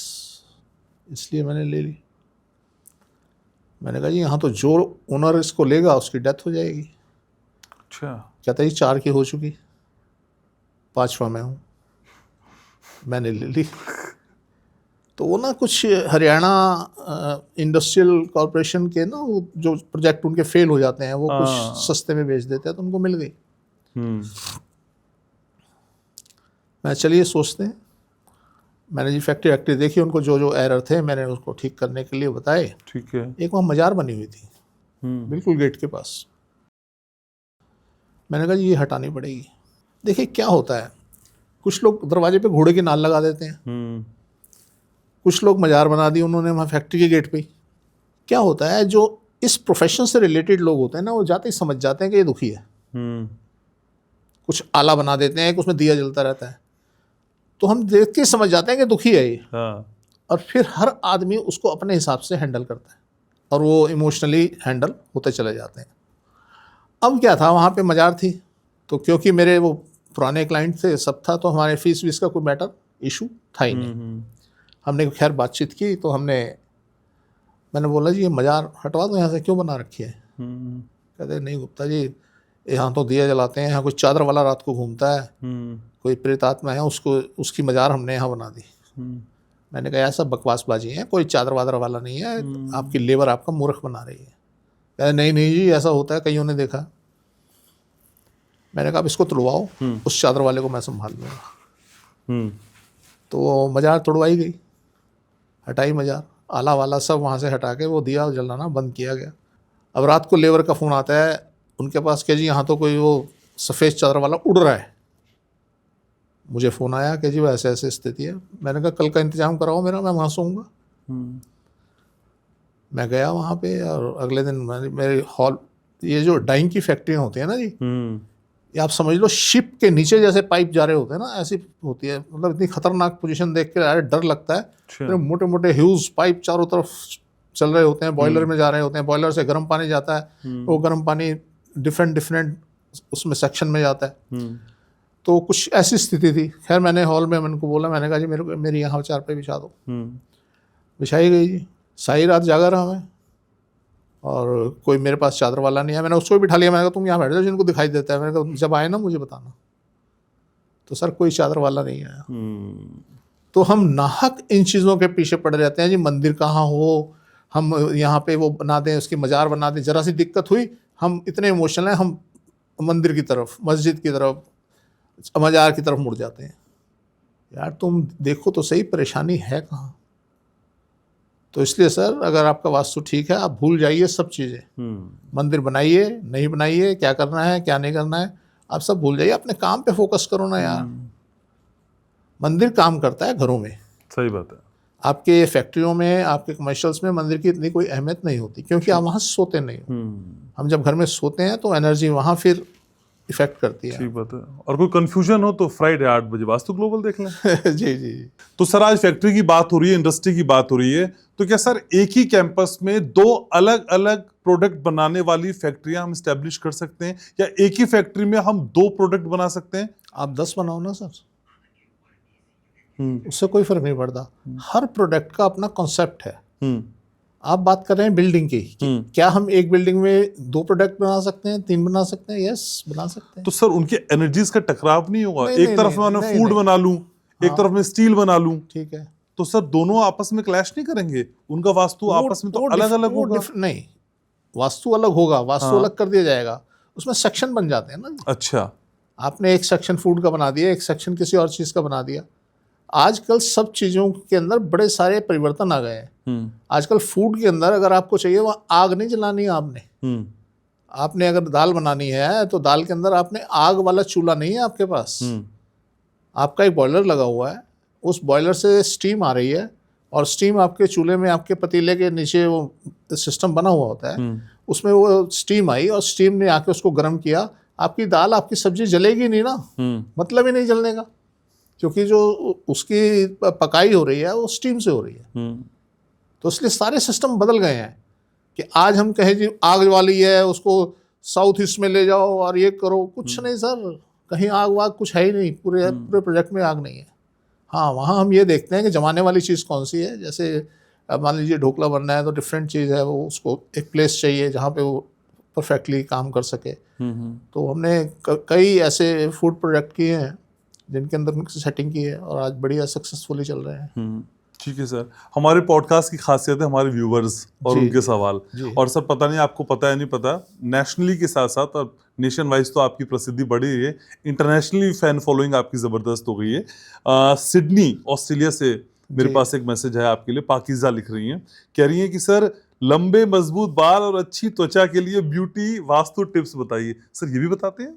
इसलिए मैंने ले ली। मैंने कहा जी यहाँ तो जो ओनर इसको लेगा उसकी डेथ हो जाएगी। अच्छा। कहता जी 4 की हो चुकी, 5वां मैं हूँ, मैंने ले ली। तो वो ना कुछ हरियाणा इंडस्ट्रियल कॉरपोरेशन के ना, वो जो प्रोजेक्ट उनके फेल हो जाते हैं वो कुछ सस्ते में बेच देते हैं, तो उनको मिल गई। मैं चलिए सोचते हैं। मैंने जी फैक्ट्री देखी, उनको जो जो एरर थे मैंने उसको ठीक करने के लिए बताए। ठीक है। एक वहाँ मजार बनी हुई थी बिल्कुल गेट के पास। मैंने कहा जी ये हटानी पड़ेगी। देखिए क्या होता है, कुछ लोग दरवाजे पे घोड़े की नाल लगा देते हैं, कुछ लोग मजार बना दी उन्होंने वहाँ फैक्ट्री के गेट पे। क्या होता है, जो इस प्रोफेशन से रिलेटेड लोग होते हैं ना, वो जाते ही समझ जाते हैं कि ये दुखी है। कुछ आला बना देते हैं कि उसमें दिया जलता रहता है, तो हम देख के समझ जाते हैं कि दुखी है ये। और फिर हर आदमी उसको अपने हिसाब से हैंडल करता है और वो इमोशनली हैंडल होते चले जाते हैं। अब क्या था, वहाँ पे मजार थी, तो क्योंकि मेरे वो पुराने क्लाइंट थे, सब था, तो हमारे फीस वीस का कोई मैटर इशू था ही नहीं। हमने खैर बातचीत की, तो मैंने बोला जी ये मजार हटवा दो यहाँ से, क्यों बना रखी है। कहते नहीं गुप्ता जी यहाँ तो दिया जलाते हैं, यहाँ कोई चादर वाला रात को घूमता है, कोई प्रेतात्मा है, उसकी मजार हमने यहाँ बना दी। मैंने कहा ऐसा बकवासबाजी है, कोई चादर वादर वाला नहीं है, आपकी लेबर आपका मूर्ख बना रही है। कहते नहीं जी ऐसा होता है, कईयों ने देखा। मैंने कहा अब इसको तोड़वाओ, उस चादर वाले को मैं संभाल लूँगा। तो वो मजार तोड़वाई गई, हटाई मजार, आला वाला सब वहाँ से हटा के वो दिया जलाना बंद किया गया। अब रात को लेबर का फ़ोन आता है उनके पास कि जी यहाँ तो कोई वो सफ़ेद चादर वाला उड़ रहा है। मुझे फ़ोन आया कि जी वो ऐसे ऐसे स्थिति है। मैंने कहा कल का इंतज़ाम कराओ मेरा, मैं वहाँ सोऊंगा। मैं गया वहाँ पे और अगले दिन मेरे हॉल, ये जो डाइंग की फैक्ट्रियाँ होती हैं ना जी, ये आप समझ लो शिप के नीचे जैसे पाइप जा रहे होते हैं ना, ऐसी होती है। मतलब इतनी खतरनाक पोजीशन देख के यार डर लगता है। मोटे मोटे ह्यूज पाइप चारों तरफ चल रहे होते हैं, बॉयलर में जा रहे होते हैं, बॉयलर से गर्म पानी जाता है, वो गर्म पानी डिफरेंट उसमें सेक्शन में जाता है। तो कुछ ऐसी स्थिति थी। खैर मैंने हॉल में उनको बोला, मैंने कहा जी मेरी यहाँ चारपाई बिछा दो। बिछाई गई जी। सारी रात जागा रहा मैं और कोई मेरे पास चादर वाला नहीं है। मैंने उसको भी बिठा लिया, मैंने कहा तुम यहाँ बैठ जाओ, जिनको दिखाई देता है। मैंने कहा जब आए ना मुझे बताना। तो सर कोई चादर वाला नहीं आया। तो हम नाहक इन चीज़ों के पीछे पड़ जाते हैं जी, मंदिर कहाँ हो, हम यहाँ पे वो बना दें, उसकी मजार बना दें। ज़रा सी दिक्कत हुई हम इतने इमोशनल हैं, हम मंदिर की तरफ, मस्जिद की तरफ, मजार की तरफ मुड़ जाते हैं। यार तुम देखो तो सही परेशानी है कहाँ। तो इसलिए सर अगर आपका वास्तु ठीक है, आप भूल जाइए सब चीज़ें। मंदिर बनाइए नहीं बनाइए, क्या करना है क्या नहीं करना है, आप सब भूल जाइए, अपने काम पे फोकस करो ना यार। मंदिर काम करता है घरों में। सही बात है। आपके फैक्ट्रियों में, आपके कमर्शियल्स में मंदिर की इतनी कोई अहमियत नहीं होती, क्योंकि आप वहाँ सोते नहीं हो। हम जब घर में सोते हैं तो एनर्जी वहाँ फिर इफेक्ट करती है। ठीक बात है। और कोई कंफ्यूजन हो तो फ्राइडे 8 बजे वास्तु ग्लोबल देख लें। जी जी। तो सर आज फैक्ट्री की बात हो रही है, इंडस्ट्री की बात हो रही है, तो क्या सर एक ही कैंपस में 2 अलग अलग प्रोडक्ट बनाने वाली फैक्ट्रियां हम स्टैब्लिश कर सकते हैं, या एक ही फैक्ट्री में हम 2 प्रोडक्ट बना सकते हैं? आप 10 बनाओ ना सर, उससे कोई फर्क नहीं पड़ता। हर प्रोडक्ट का अपना कॉन्सेप्ट है। आप बात कर रहे हैं बिल्डिंग की, क्या हम एक बिल्डिंग में 2 प्रोडक्ट बना सकते हैं, 3 बना सकते हैं? यस बना सकते हैं। तो सर उनके एनर्जीज का टकराव नहीं होगा? एक तरफ मैं फूड बना लूं, एक तरफ में स्टील बना लूं, ठीक है, तो सर दोनों आपस में क्लैश नहीं करेंगे? उनका वास्तु आपस में तो अलग अलग होगा। नहीं, वास्तु अलग होगा, वास्तु अलग कर दिया जाएगा, उसमें सेक्शन बन जाते हैं ना। अच्छा, आपने एक सेक्शन फूड का बना दिया, एक सेक्शन किसी और चीज का बना दिया, आजकल सब चीज़ों के अंदर बड़े सारे परिवर्तन आ गए हैं। आजकल फूड के अंदर अगर आपको चाहिए वहाँ आग नहीं जलानी है आपने। आपने अगर दाल बनानी है तो दाल के अंदर आपने आग वाला चूल्हा नहीं है आपके पास। आपका एक बॉयलर लगा हुआ है, उस बॉयलर से स्टीम आ रही है और स्टीम आपके चूल्हे में, आपके पतीले के नीचे वो सिस्टम बना हुआ होता है, उसमें वो स्टीम आई और स्टीम ने आके उसको गर्म किया। आपकी दाल, आपकी सब्जी जलेगी नहीं ना, मतलब ही नहीं जलने का, क्योंकि जो उसकी पकाई हो रही है वो स्टीम से हो रही है। तो इसलिए सारे सिस्टम बदल गए हैं कि आज हम कहें जी आग वाली है, उसको साउथ ईस्ट में ले जाओ और ये करो, कुछ नहीं सर, कहीं आग वाग कुछ है ही नहीं, पूरे प्रोजेक्ट में आग नहीं है। हाँ, वहाँ हम ये देखते हैं कि जमाने वाली चीज़ कौन सी है। जैसे मान लीजिए ढोकला बनना है तो डिफरेंट चीज़ है, वो उसको एक प्लेस चाहिए जहाँ पे वो परफेक्टली काम कर सके। तो हमने कई ऐसे फूड प्रोजेक्ट किए हैं जिनके अंदर सेटिंग की है और आज बढ़िया सक्सेसफुली चल रहे हैं। ठीक है सर, हमारे पॉडकास्ट की खासियत है हमारे व्यूवर्स और उनके सवाल। और सर पता नहीं आपको पता है नहीं पता, नेशनली के साथ साथ और नेशन वाइज तो आपकी प्रसिद्धि बढ़ी है, इंटरनेशनली फैन फॉलोइंग आपकी ज़बरदस्त हो गई है। सिडनी ऑस्ट्रेलिया से मेरे पास एक मैसेज है आपके लिए, पाकिज़ा लिख रही हैं, कह रही हैं कि सर लंबे मजबूत बाल और अच्छी त्वचा के लिए ब्यूटी वास्तु टिप्स बताइए। सर ये भी बताते हैं?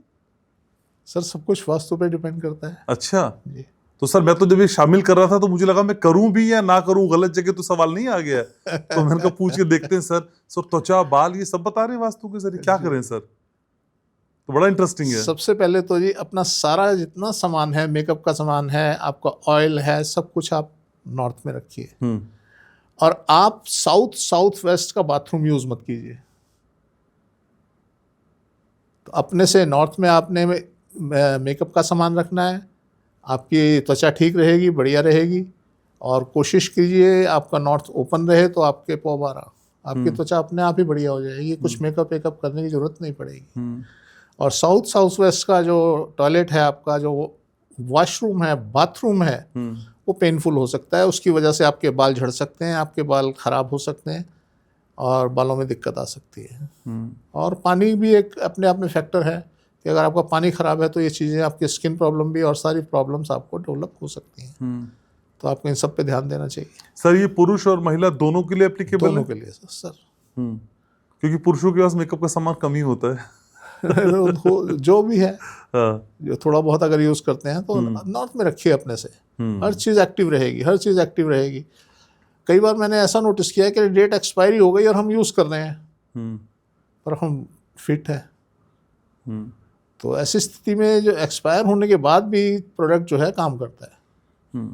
सर सब कुछ वास्तु पे डिपेंड करता है। अच्छा जी। तो सर मैं तो जब ये शामिल कर रहा था तो मुझे लगा मैं करूं भी या ना करूं, गलत जगह तो सवाल नहीं आ गया है। तो मैंने कहा पूछ के देखते हैं सर। त्वचा, बाल ये सब बता रहे हैं वास्तु के जरिए, क्या करें सर? तो बड़ा इंटरेस्टिंग है। सबसे पहले तो जी अपना सारा जितना सामान है, मेकअप का सामान है, आपका ऑयल है, सब कुछ आप नॉर्थ में रखिए। और आप साउथ वेस्ट का बाथरूम यूज मत कीजिए। तो अपने से नॉर्थ में आपने मेकअप का सामान रखना है, आपकी त्वचा ठीक रहेगी, बढ़िया रहेगी। और कोशिश कीजिए आपका नॉर्थ ओपन रहे तो आपके पोबारा, आपकी त्वचा अपने आप ही बढ़िया हो जाएगी, कुछ मेकअप वेकअप करने की जरूरत नहीं पड़ेगी। और साउथ वेस्ट का जो टॉयलेट है, आपका जो वॉशरूम है, बाथरूम है, वो पेनफुल हो सकता है, उसकी वजह से आपके बाल झड़ सकते हैं, आपके बाल खराब हो सकते हैं और बालों में दिक्कत आ सकती है। और पानी भी एक अपने आप में फैक्टर है कि अगर आपका पानी खराब है तो ये चीज़ें, आपकी स्किन प्रॉब्लम भी और सारी प्रॉब्लम्स आपको डेवलप हो सकती हैं। तो आपको इन सब पे ध्यान देना चाहिए। सर ये पुरुष और महिला दोनों के लिए एप्लीकेबल है? दोनों के लिए सर। क्योंकि पुरुषों के पास मेकअप का सामान कम ही होता है। जो भी है, जो थोड़ा बहुत अगर यूज करते हैं तो नॉर्थ में रखिए अपने से। हर चीज़ एक्टिव रहेगी, हर चीज़ एक्टिव रहेगी। कई बार मैंने ऐसा नोटिस किया है कि डेट एक्सपायरी हो गई और हम यूज़ कर रहे हैं पर हम फिट है। तो ऐसी स्थिति में जो एक्सपायर होने के बाद भी प्रोडक्ट जो है काम करता है।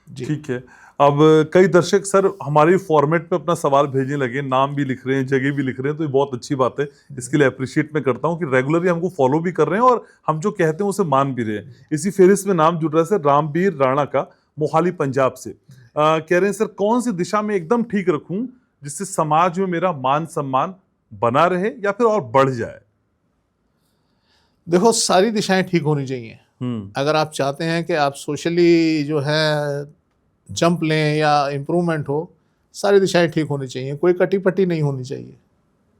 ठीक है। अब कई दर्शक सर हमारे फॉर्मेट पे अपना सवाल भेजने लगे, नाम भी लिख रहे हैं, जगह भी लिख रहे हैं, तो ये बहुत अच्छी बात है। इसके लिए अप्रिशिएट मैं करता हूँ कि रेगुलरली हमको फॉलो भी कर रहे हैं और हम जो कहते हैं उसे मान भी रहे हैं। इसी फेरिस्त में नाम जुड़ रहा है सर रामबीर राणा का, मोहाली पंजाब से। कह रहे हैं सर कौन सी दिशा में एकदम ठीक रखूं जिससे समाज में मेरा मान सम्मान बना रहे या फिर और बढ़ जाए? देखो, सारी दिशाएं ठीक होनी चाहिए। अगर आप चाहते हैं कि आप सोशली जो है जंप लें या इम्प्रूवमेंट हो, सारी दिशाएं ठीक होनी चाहिए, कोई कटी पट्टी नहीं होनी चाहिए।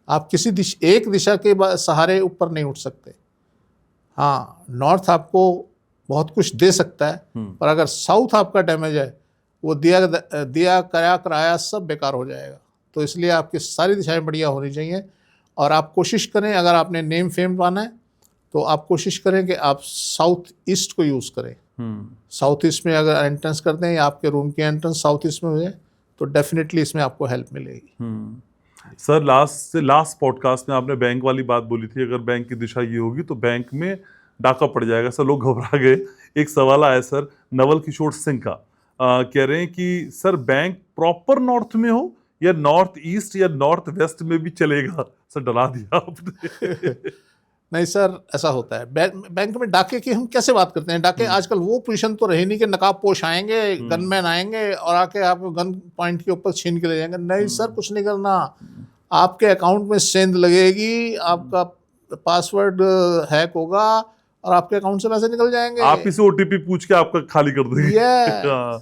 आप किसी एक दिशा के सहारे ऊपर नहीं उठ सकते। हाँ, नॉर्थ आपको बहुत कुछ दे सकता है, पर अगर साउथ आपका डैमेज है, वो दिया कराया सब बेकार हो जाएगा। तो इसलिए आपकी सारी दिशाएं बढ़िया होनी चाहिए। और आप कोशिश करें, अगर आपने नेम फेम पाना है तो आप कोशिश करें कि आप साउथ ईस्ट को यूज़ करें। साउथ ईस्ट में अगर एंट्रेंस करते हैं या आपके रूम की एंट्रेंस साउथ ईस्ट में हो जाए तो डेफिनेटली इसमें आपको हेल्प मिलेगी। सर लास्ट पॉडकास्ट में आपने बैंक वाली बात बोली थी, अगर बैंक की दिशा ये होगी तो बैंक में डाका पड़ जाएगा। सर लोग घबरा गए। एक सवाल आया सर नवल किशोर सिंह का, कह रहे हैं कि सर बैंक प्रॉपर नॉर्थ में हो या नॉर्थ ईस्ट या नॉर्थ वेस्ट में भी चलेगा? सर डरा दिया आपने। नहीं सर, ऐसा होता है बैंक में डाके की हम कैसे बात करते हैं? डाके आजकल वो पोजीशन तो रही नहीं कि नकाब पोश आएंगे, गनमैन आएंगे और आके आपको गन पॉइंट के ऊपर छीन के ले जाएंगे। नहीं सर, कुछ नहीं करना। आपके अकाउंट में सेंध लगेगी, आपका पासवर्ड हैक होगा और आपके अकाउंट से पैसे निकल जाएंगे। आप इसे ओटीपी पूछ के आपका खाली कर देंगे।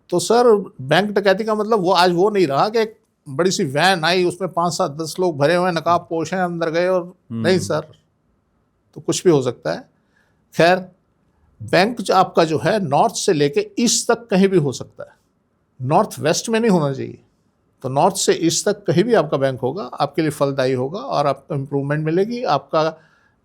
तो सर बैंक डकैती का मतलब वो आज वो नहीं रहा कि एक बड़ी सी वैन आई, उसमें 5-7-10 लोग भरे हुए नकाब पोश हैं, अंदर गए और नहीं सर, तो कुछ भी हो सकता है। खैर, बैंक जो आपका जो है नॉर्थ से लेके ईस्ट तक कहीं भी हो सकता है, नॉर्थ वेस्ट में नहीं होना चाहिए। तो नॉर्थ से ईस्ट तक कहीं भी आपका बैंक होगा, आपके लिए फलदायी होगा और आपको इम्प्रूवमेंट मिलेगी, आपका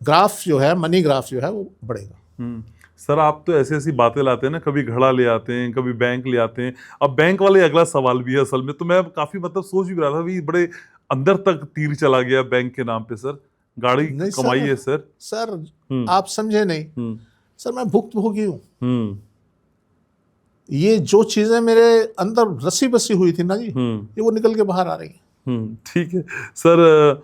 ग्राफ जो है, मनी ग्राफ जो है वो बढ़ेगा। सर आप तो ऐसी ऐसी बातें लाते हैं ना, कभी घड़ा ले आते हैं, कभी बैंक ले आते हैं। अब बैंक वाले अगला सवाल भी है असल में, तो मैं काफी मतलब सोच भी रहा था भी बड़े अंदर तक तीर चला गया बैंक के नाम पे सर, गाड़ी नहीं कमाई है सर। सर आप समझे नहीं सर, मैं भुक्तभोगी हूँ। ये जो चीजें मेरे अंदर रस्सी बसी हुई थी ना जी, ये वो निकल के बाहर आ रही है। ठीक है सर।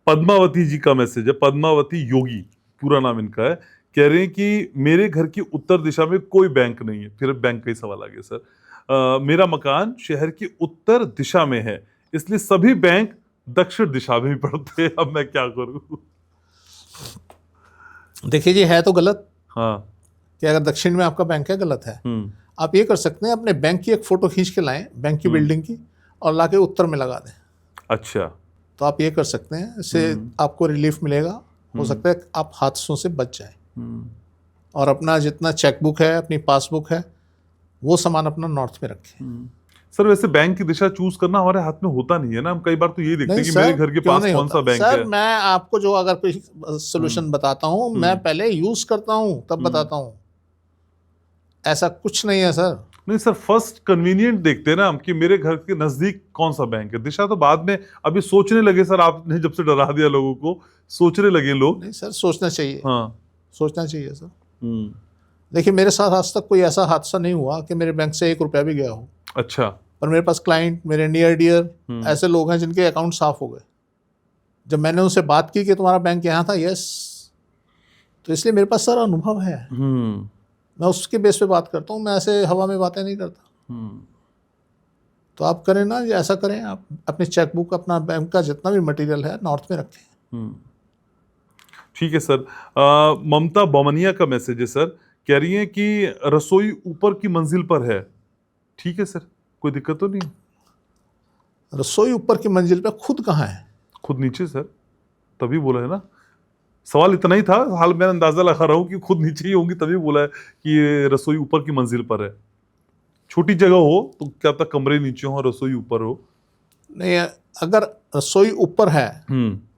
पद्मावती जी का मैसेज है, पद्मावती योगी पूरा नाम इनका है। कह रहे हैं कि मेरे घर की उत्तर दिशा में कोई बैंक नहीं है। फिर बैंक का ही सवाल आ गया सर। मेरा मकान शहर की उत्तर दिशा में है, इसलिए सभी बैंक दक्षिण दिशा में ही पड़ते हैं। अब मैं क्या करूं? देखिए जी, है तो गलत। हाँ, कि अगर दक्षिण में आपका बैंक है, गलत है। आप ये कर सकते हैं, अपने बैंक की एक फोटो खींच के लाएं, बैंक की बिल्डिंग की, और लाके उत्तर में लगा दें। अच्छा, तो आप ये कर सकते हैं, इससे आपको रिलीफ मिलेगा। हो सकता है आप हादसों से बच जाएं। और अपना जितना चेकबुक है, अपनी पासबुक है, वो सामान अपना नॉर्थ में रखें। सर वैसे बैंक की दिशा चूज करना हमारे हाथ में होता नहीं है ना। हम कई बार तो ये देखते हैं कि मेरे घर के पास कौन सा बैंक है। सर मैं आपको जो अगर कोई सोल्यूशन बताता हूँ, मैं पहले यूज करता हूँ तब बताता हूँ। ऐसा कुछ नहीं है सर। नहीं सर, फर्स्ट कन्वीनियंट देखते हैं ना हम कि मेरे घर के नजदीक कौन सा बैंक है। दिशा तो बाद में, अभी सोचने लगे सर, आपने जब से डरा दिया लोगों को, सोचने लगे लोग। नहीं सर, सोचना चाहिए। हाँ, सोचना चाहिए सर। देखिए, मेरे साथ आज तक कोई ऐसा हादसा नहीं हुआ कि मेरे बैंक से 1 रुपया भी गया हो। अच्छा। पर मेरे पास क्लाइंट, मेरे नियर डियर ऐसे लोग हैं जिनके अकाउंट साफ हो गए जब मैंने उनसे बात की कि तुम्हारा बैंक यहाँ था। यस, तो इसलिए मेरे पास सर अनुभव है। मैं उसके बेस पे बात करता हूँ, मैं ऐसे हवा में बातें नहीं करता। तो आप करें ना, ऐसा करें, आप अपने चेकबुक, अपना बैंक का जितना भी मटेरियल है नॉर्थ में रखें। ठीक है सर। ममता बोमनिया का मैसेज है सर। कह रही है कि रसोई ऊपर की मंजिल पर है, ठीक है सर, कोई दिक्कत तो नहीं? रसोई ऊपर की मंजिल पे, खुद कहाँ है? खुद नीचे सर, तभी बोला है ना। सवाल इतना ही था, हाल मैं अंदाजा लगा रहा हूँ कि खुद नीचे ही होंगी, तभी बोला है कि ये रसोई ऊपर की मंजिल पर है। छोटी जगह हो तो क्या पता कमरे नीचे हो, रसोई ऊपर हो। नहीं, अगर रसोई ऊपर है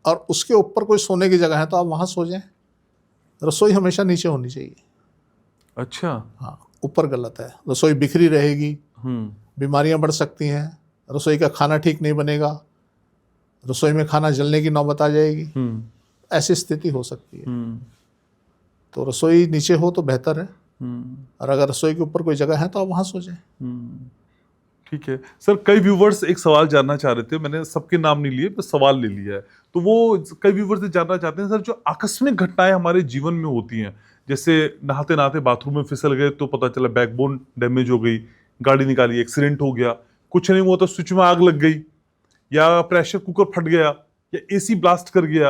और उसके ऊपर कोई सोने की जगह है तो आप वहां सो जाएं। रसोई हमेशा नीचे होनी चाहिए। अच्छा। हाँ, ऊपर गलत है। रसोई बिखरी रहेगी, बीमारियां बढ़ सकती हैं, रसोई का खाना ठीक नहीं बनेगा, रसोई में खाना जलने की नौबत आ जाएगी, ऐसी स्थिति हो सकती है। तो रसोई नीचे हो तो बेहतर है, और अगर रसोई के ऊपर कोई जगह है तो आप वहां सो जाएं। ठीक है सर। कई व्यूवर्स एक सवाल जानना चाह रहे थे, मैंने सबके नाम नहीं लिए, बस सवाल ले लिया है। तो वो कई व्यूवर्स जानना चाहते हैं सर, जो आकस्मिक घटनाएं हमारे जीवन में होती हैं, जैसे नहाते नहाते बाथरूम में फिसल गए तो पता चला बैकबोन डैमेज हो गई, गाड़ी निकाली, एक्सीडेंट हो गया, कुछ नहीं हुआ तो स्विच में आग लग गई, या प्रेशर कुकर फट गया, या एसी ब्लास्ट कर गया,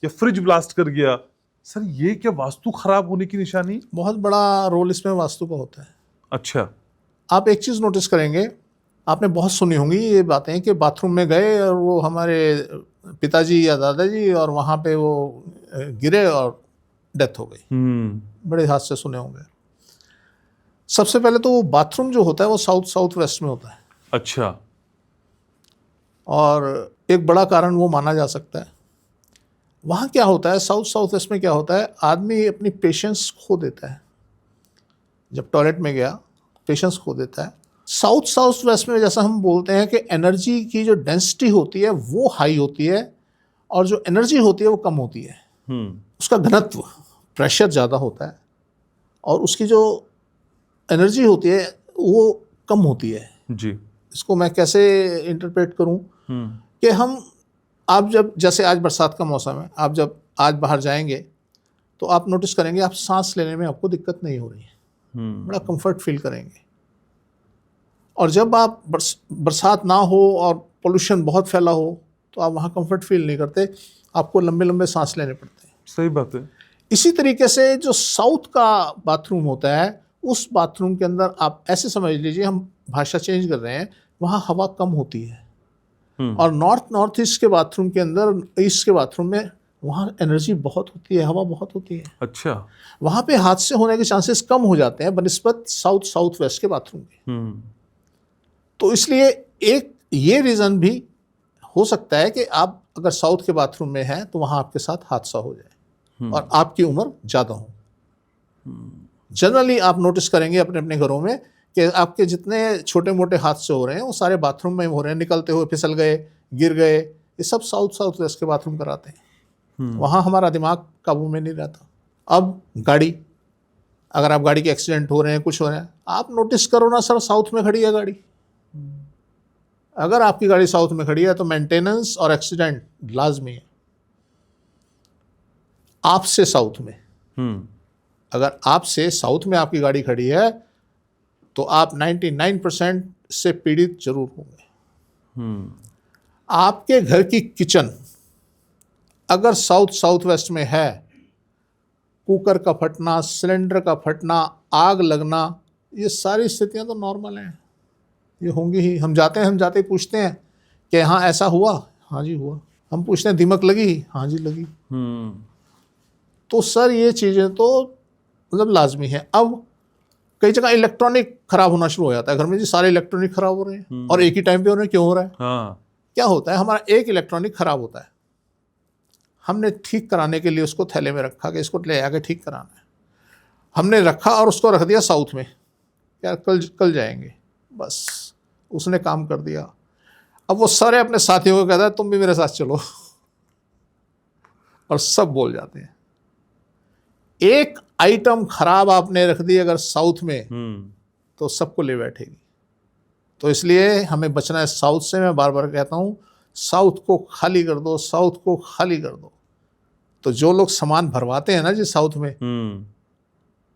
या फ्रिज ब्लास्ट कर गया। सर ये क्या वास्तु खराब होने की निशानी? बहुत बड़ा रोल इसमें वास्तु का होता है। अच्छा। आप एक चीज़ नोटिस करेंगे, आपने बहुत सुनी होंगी ये बातें कि बाथरूम में गए और वो हमारे पिताजी या दादाजी, और वहाँ पे वो गिरे और डेथ हो गई। बड़े हादसे सुने होंगे। सबसे पहले तो वो बाथरूम जो होता है वो साउथ वेस्ट में होता है। अच्छा। और एक बड़ा कारण वो माना जा सकता है। वहाँ क्या होता है, साउथ वेस्ट में क्या होता है, आदमी अपनी पेशेंस खो देता है। जब टॉयलेट में गया, पेशेंस खो देता है। साउथ वेस्ट में जैसा हम बोलते हैं कि एनर्जी की जो डेंसिटी होती है वो हाई होती है, और जो एनर्जी होती है वो कम होती है। उसका घनत्व, प्रेशर ज़्यादा होता है, और उसकी जो एनर्जी होती है वो कम होती है जी। इसको मैं कैसे इंटरप्रेट करूं कि आप जब, जैसे आज बरसात का मौसम है, आप जब आज बाहर जाएंगे तो आप नोटिस करेंगे आप सांस लेने में आपको दिक्कत नहीं हो रही है, बड़ा कंफर्ट फील करेंगे। और जब आप बरसात ना हो और पोल्यूशन बहुत फैला हो तो आप वहाँ कंफर्ट फील नहीं करते, आपको लंबे लंबे सांस लेने पड़ते हैं। सही बात है। इसी तरीके से जो साउथ का बाथरूम होता है, उस बाथरूम के अंदर आप ऐसे समझ लीजिए, हम भाषा चेंज कर रहे हैं, वहाँ हवा कम होती है। और नॉर्थ ईस्ट के बाथरूम के अंदर, ईस्ट के बाथरूम में वहाँ एनर्जी बहुत होती है, हवा बहुत होती है। अच्छा। वहाँ पे हादसे होने के चांसेस कम हो जाते हैं बनिस्बत साउथ वेस्ट के बाथरूम के। तो इसलिए एक ये रीज़न भी हो सकता है कि आप अगर साउथ के बाथरूम में हैं तो वहाँ आपके साथ हादसा हो जाए और आपकी उम्र ज़्यादा हो। जनरली आप नोटिस करेंगे अपने अपने घरों में कि आपके जितने छोटे मोटे हादसे हो रहे हैं वो सारे बाथरूम में हो रहे हैं, निकलते हुए फिसल गए, गिर गए, ये सब साउथ वेस्ट के बाथरूम कराते हैं। वहाँ हमारा दिमाग काबू में नहीं रहता। अब गाड़ी, अगर आप गाड़ी के एक्सीडेंट हो रहे हैं, कुछ हो रहे हैं, आप नोटिस करो ना सर, साउथ में खड़ी है गाड़ी। अगर आपकी गाड़ी साउथ में खड़ी है तो मेंटेनेंस और एक्सीडेंट लाजमी है। आपसे साउथ में, अगर आपसे साउथ में आपकी गाड़ी खड़ी है तो आप 99% से पीड़ित जरूर होंगे। आपके घर की किचन अगर साउथ वेस्ट में है, कुकर का फटना, सिलेंडर का फटना, आग लगना, ये सारी स्थितियां तो नॉर्मल हैं, ये होंगी ही। हम जाते ही पूछते हैं कि हाँ ऐसा हुआ, हाँ जी हुआ। हम पूछते हैं दीमक लगी, हाँ जी लगी। तो सर ये चीज़ें तो मतलब लाजमी है। अब कई जगह इलेक्ट्रॉनिक खराब होना शुरू हो जाता है घर में जी, सारे इलेक्ट्रॉनिक खराब हो रहे हैं और एक ही टाइम पे हो रहे हैं, क्यों हो रहा है? हाँ। क्या होता है, हमारा एक इलेक्ट्रॉनिक खराब होता है, हमने ठीक कराने के लिए उसको थैले में रखा कि इसको ले आके ठीक कराना है, हमने रखा और उसको रख दिया साउथ में, यार कल जाएंगे, बस उसने काम कर दिया। अब वो सारे अपने साथियों को कहता है तुम भी मेरे साथ चलो, और सब बोल जाते हैं। एक आइटम खराब आपने रख दी अगर साउथ में तो सबको ले बैठेगी। तो इसलिए हमें बचना है साउथ से। मैं बार बार कहता हूँ साउथ को खाली कर दो, साउथ को खाली कर दो। तो जो लोग सामान भरवाते हैं ना जी साउथ में,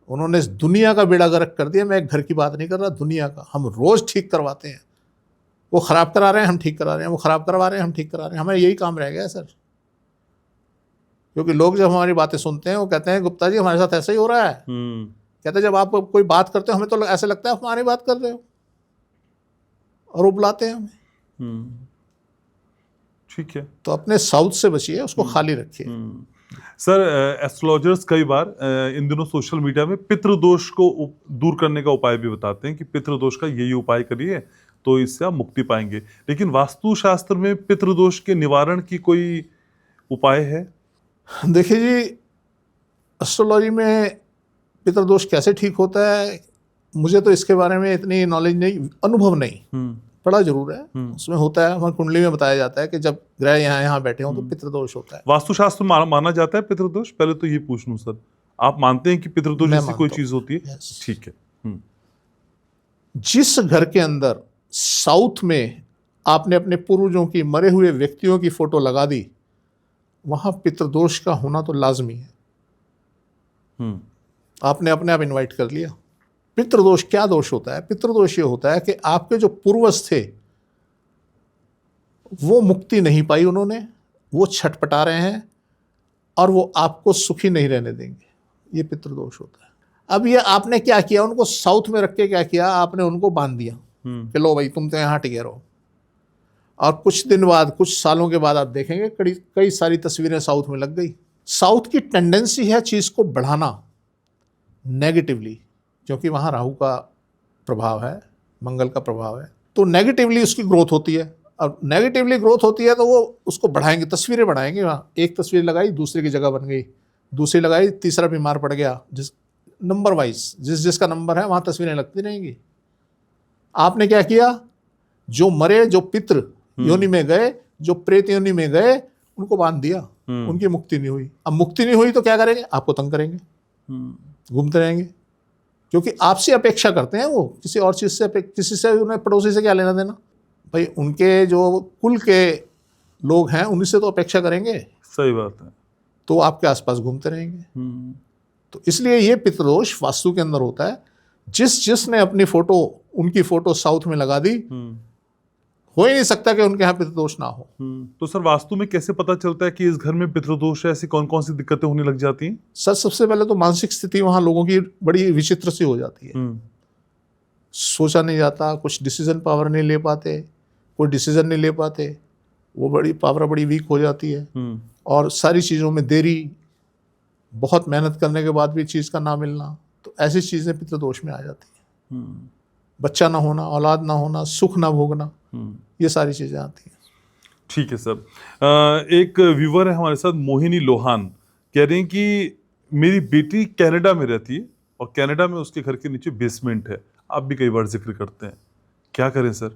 उन्होंने दुनिया का बेड़ा गर्क कर दिया। मैं एक घर की बात नहीं कर रहा, दुनिया का। हम रोज ठीक करवाते हैं, वो खराब करा रहे हैं, हम ठीक करा रहे हैं, वो खराब करवा रहे हैं, हम ठीक करा रहे हैं। हमें यही काम रह गया है सर। क्योंकि लोग जब हमारी बातें सुनते हैं वो कहते हैं गुप्ता जी हमारे साथ ऐसा ही हो रहा है। कहते हैं जब आप कोई बात करते हो हमें तो ऐसा लगता है आप हमारी बात कर रहे हो, और वो बुलाते हैं हमें। ठीक है। तो अपने साउथ से बचिए, उसको खाली रखिए। सर एस्ट्रोलॉजर्स कई बार इन दिनों सोशल मीडिया में पितृदोष को दूर करने का उपाय भी बताते हैं कि पितृदोष का यही उपाय करिए तो इससे आप मुक्ति पाएंगे। लेकिन वास्तुशास्त्र में पितृदोष के निवारण की कोई उपाय है? देखिए जी, एस्ट्रोलॉजी में पितृदोष कैसे ठीक होता है, मुझे तो इसके बारे में इतनी नॉलेज नहीं, अनुभव नहीं, पढ़ा जरूर है। उसमें होता है, हमारी कुंडली में बताया जाता है कि जब ग्रह यहाँ बैठे हों तो पितृदोष होता है। वास्तुशास्त्र में माना जाता है पितृदोष? पहले तो ये पूछ लूं सर, आप मानते हैं कि पितृदोष जैसी कोई चीज होती है? ठीक है। जिस घर के अंदर साउथ में आपने अपने पूर्वजों की, मरे हुए व्यक्तियों की फोटो लगा दी, वहां पितृदोष का होना तो लाजमी है। आपने अपने आप इनवाइट कर लिया। पितृदोष क्या दोष होता है? पितृदोष ये होता है कि आपके जो पूर्वज थे वो मुक्ति नहीं पाई उन्होंने, वो छटपटा रहे हैं और वो आपको सुखी नहीं रहने देंगे, ये पितृदोष होता है। अब ये आपने क्या किया, उनको साउथ में रख के क्या किया, आपने उनको बांध दिया कि लो भाई तुम तो यहाँ टिके रहो। और कुछ दिन बाद, कुछ सालों के बाद आप देखेंगे कई सारी तस्वीरें साउथ में लग गई। साउथ की टेंडेंसी है चीज़ को बढ़ाना नेगेटिवली, क्योंकि वहाँ राहु का प्रभाव है, मंगल का प्रभाव है, तो नेगेटिवली उसकी ग्रोथ होती है। अब नेगेटिवली ग्रोथ होती है तो वो उसको बढ़ाएंगे, तस्वीरें बढ़ाएंगे। वहाँ एक तस्वीर लगाई, दूसरे की जगह बन गई, दूसरी लगाई, तीसरा बीमार पड़ गया। जिस नंबर वाइज जिसका नंबर है वहाँ तस्वीरें लगती रहेंगी। आपने क्या किया, जो मरे, जो पितृ योनि में गए, जो प्रेत योनि में गए, उनको बांध दिया, उनकी मुक्ति नहीं हुई। अब मुक्ति नहीं हुई तो क्या करेंगे, आपको तंग करेंगे, घूमते रहेंगे, क्योंकि आपसे अपेक्षा करते हैं वो, किसी और चीज़ से, किसी से, उन्हें पड़ोसी से क्या लेना देना भाई, उनके जो कुल के लोग हैं उन्हीं से तो अपेक्षा करेंगे। सही बात है। तो आपके आसपास घूमते रहेंगे। तो इसलिए ये पितृदोष वास्तु के अंदर होता है। जिसने अपनी फोटो, उनकी फोटो साउथ में लगा दी, हो ही नहीं सकता कि उनके यहाँ पितृदोष ना हो। तो सर वास्तु में कैसे पता चलता है कि इस घर में पितृदोष है? ऐसी कौन कौन सी दिक्कतें होने लग जाती हैं? सर सबसे पहले तो मानसिक स्थिति वहाँ लोगों की बड़ी विचित्र सी हो जाती है। सोचा नहीं जाता, कुछ डिसीजन पावर नहीं ले पाते, कोई डिसीजन नहीं ले पाते, वो बड़ी पावर बड़ी वीक हो जाती है। और सारी चीज़ों में देरी, बहुत मेहनत करने के बाद भी चीज़ का ना मिलना, तो ऐसी चीज़ें पितृदोष में आ जाती हैं। बच्चा ना होना, औलाद ना होना, सुख ना भोगना, ये सारी चीज़ें आती हैं। ठीक है सर। एक व्यूवर है हमारे साथ, मोहिनी लोहान, कह रही हैं कि मेरी बेटी कनाडा में रहती है और कनाडा में उसके घर के नीचे बेसमेंट है। आप भी कई बार जिक्र करते हैं, क्या करें सर,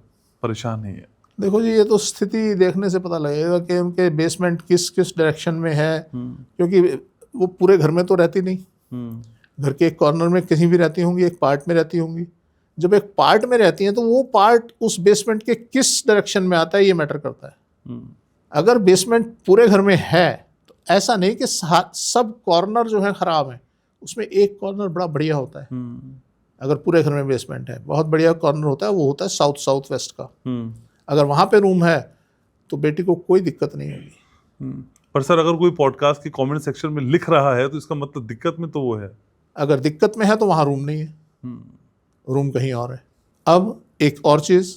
परेशान नहीं है। देखो जी, ये तो स्थिति देखने से पता लगेगा कि उनके बेसमेंट किस किस डायरेक्शन में है, क्योंकि वो पूरे घर में तो रहती नहीं, घर के एक कॉर्नर में कहीं भी रहती होंगी, एक पार्ट में रहती होंगी। जब एक पार्ट में रहती हैं तो वो पार्ट उस बेसमेंट के किस डायरेक्शन में आता है ये मैटर करता है। अगर बेसमेंट पूरे घर में है तो ऐसा नहीं कि सब कॉर्नर जो है खराब है, उसमें एक कॉर्नर बड़ा बढ़िया होता है। अगर पूरे घर में बेसमेंट है, बहुत बढ़िया कॉर्नर होता है, वो होता है साउथ साउथ वेस्ट का। अगर वहाँ पे रूम है तो बेटी को कोई दिक्कत नहीं होगी। पर सर अगर कोई पॉडकास्ट के कमेंट सेक्शन में लिख रहा है तो इसका मतलब दिक्कत में तो वो है। अगर दिक्कत में है तो वहाँ रूम नहीं है, रूम कहीं और है। अब एक और चीज़,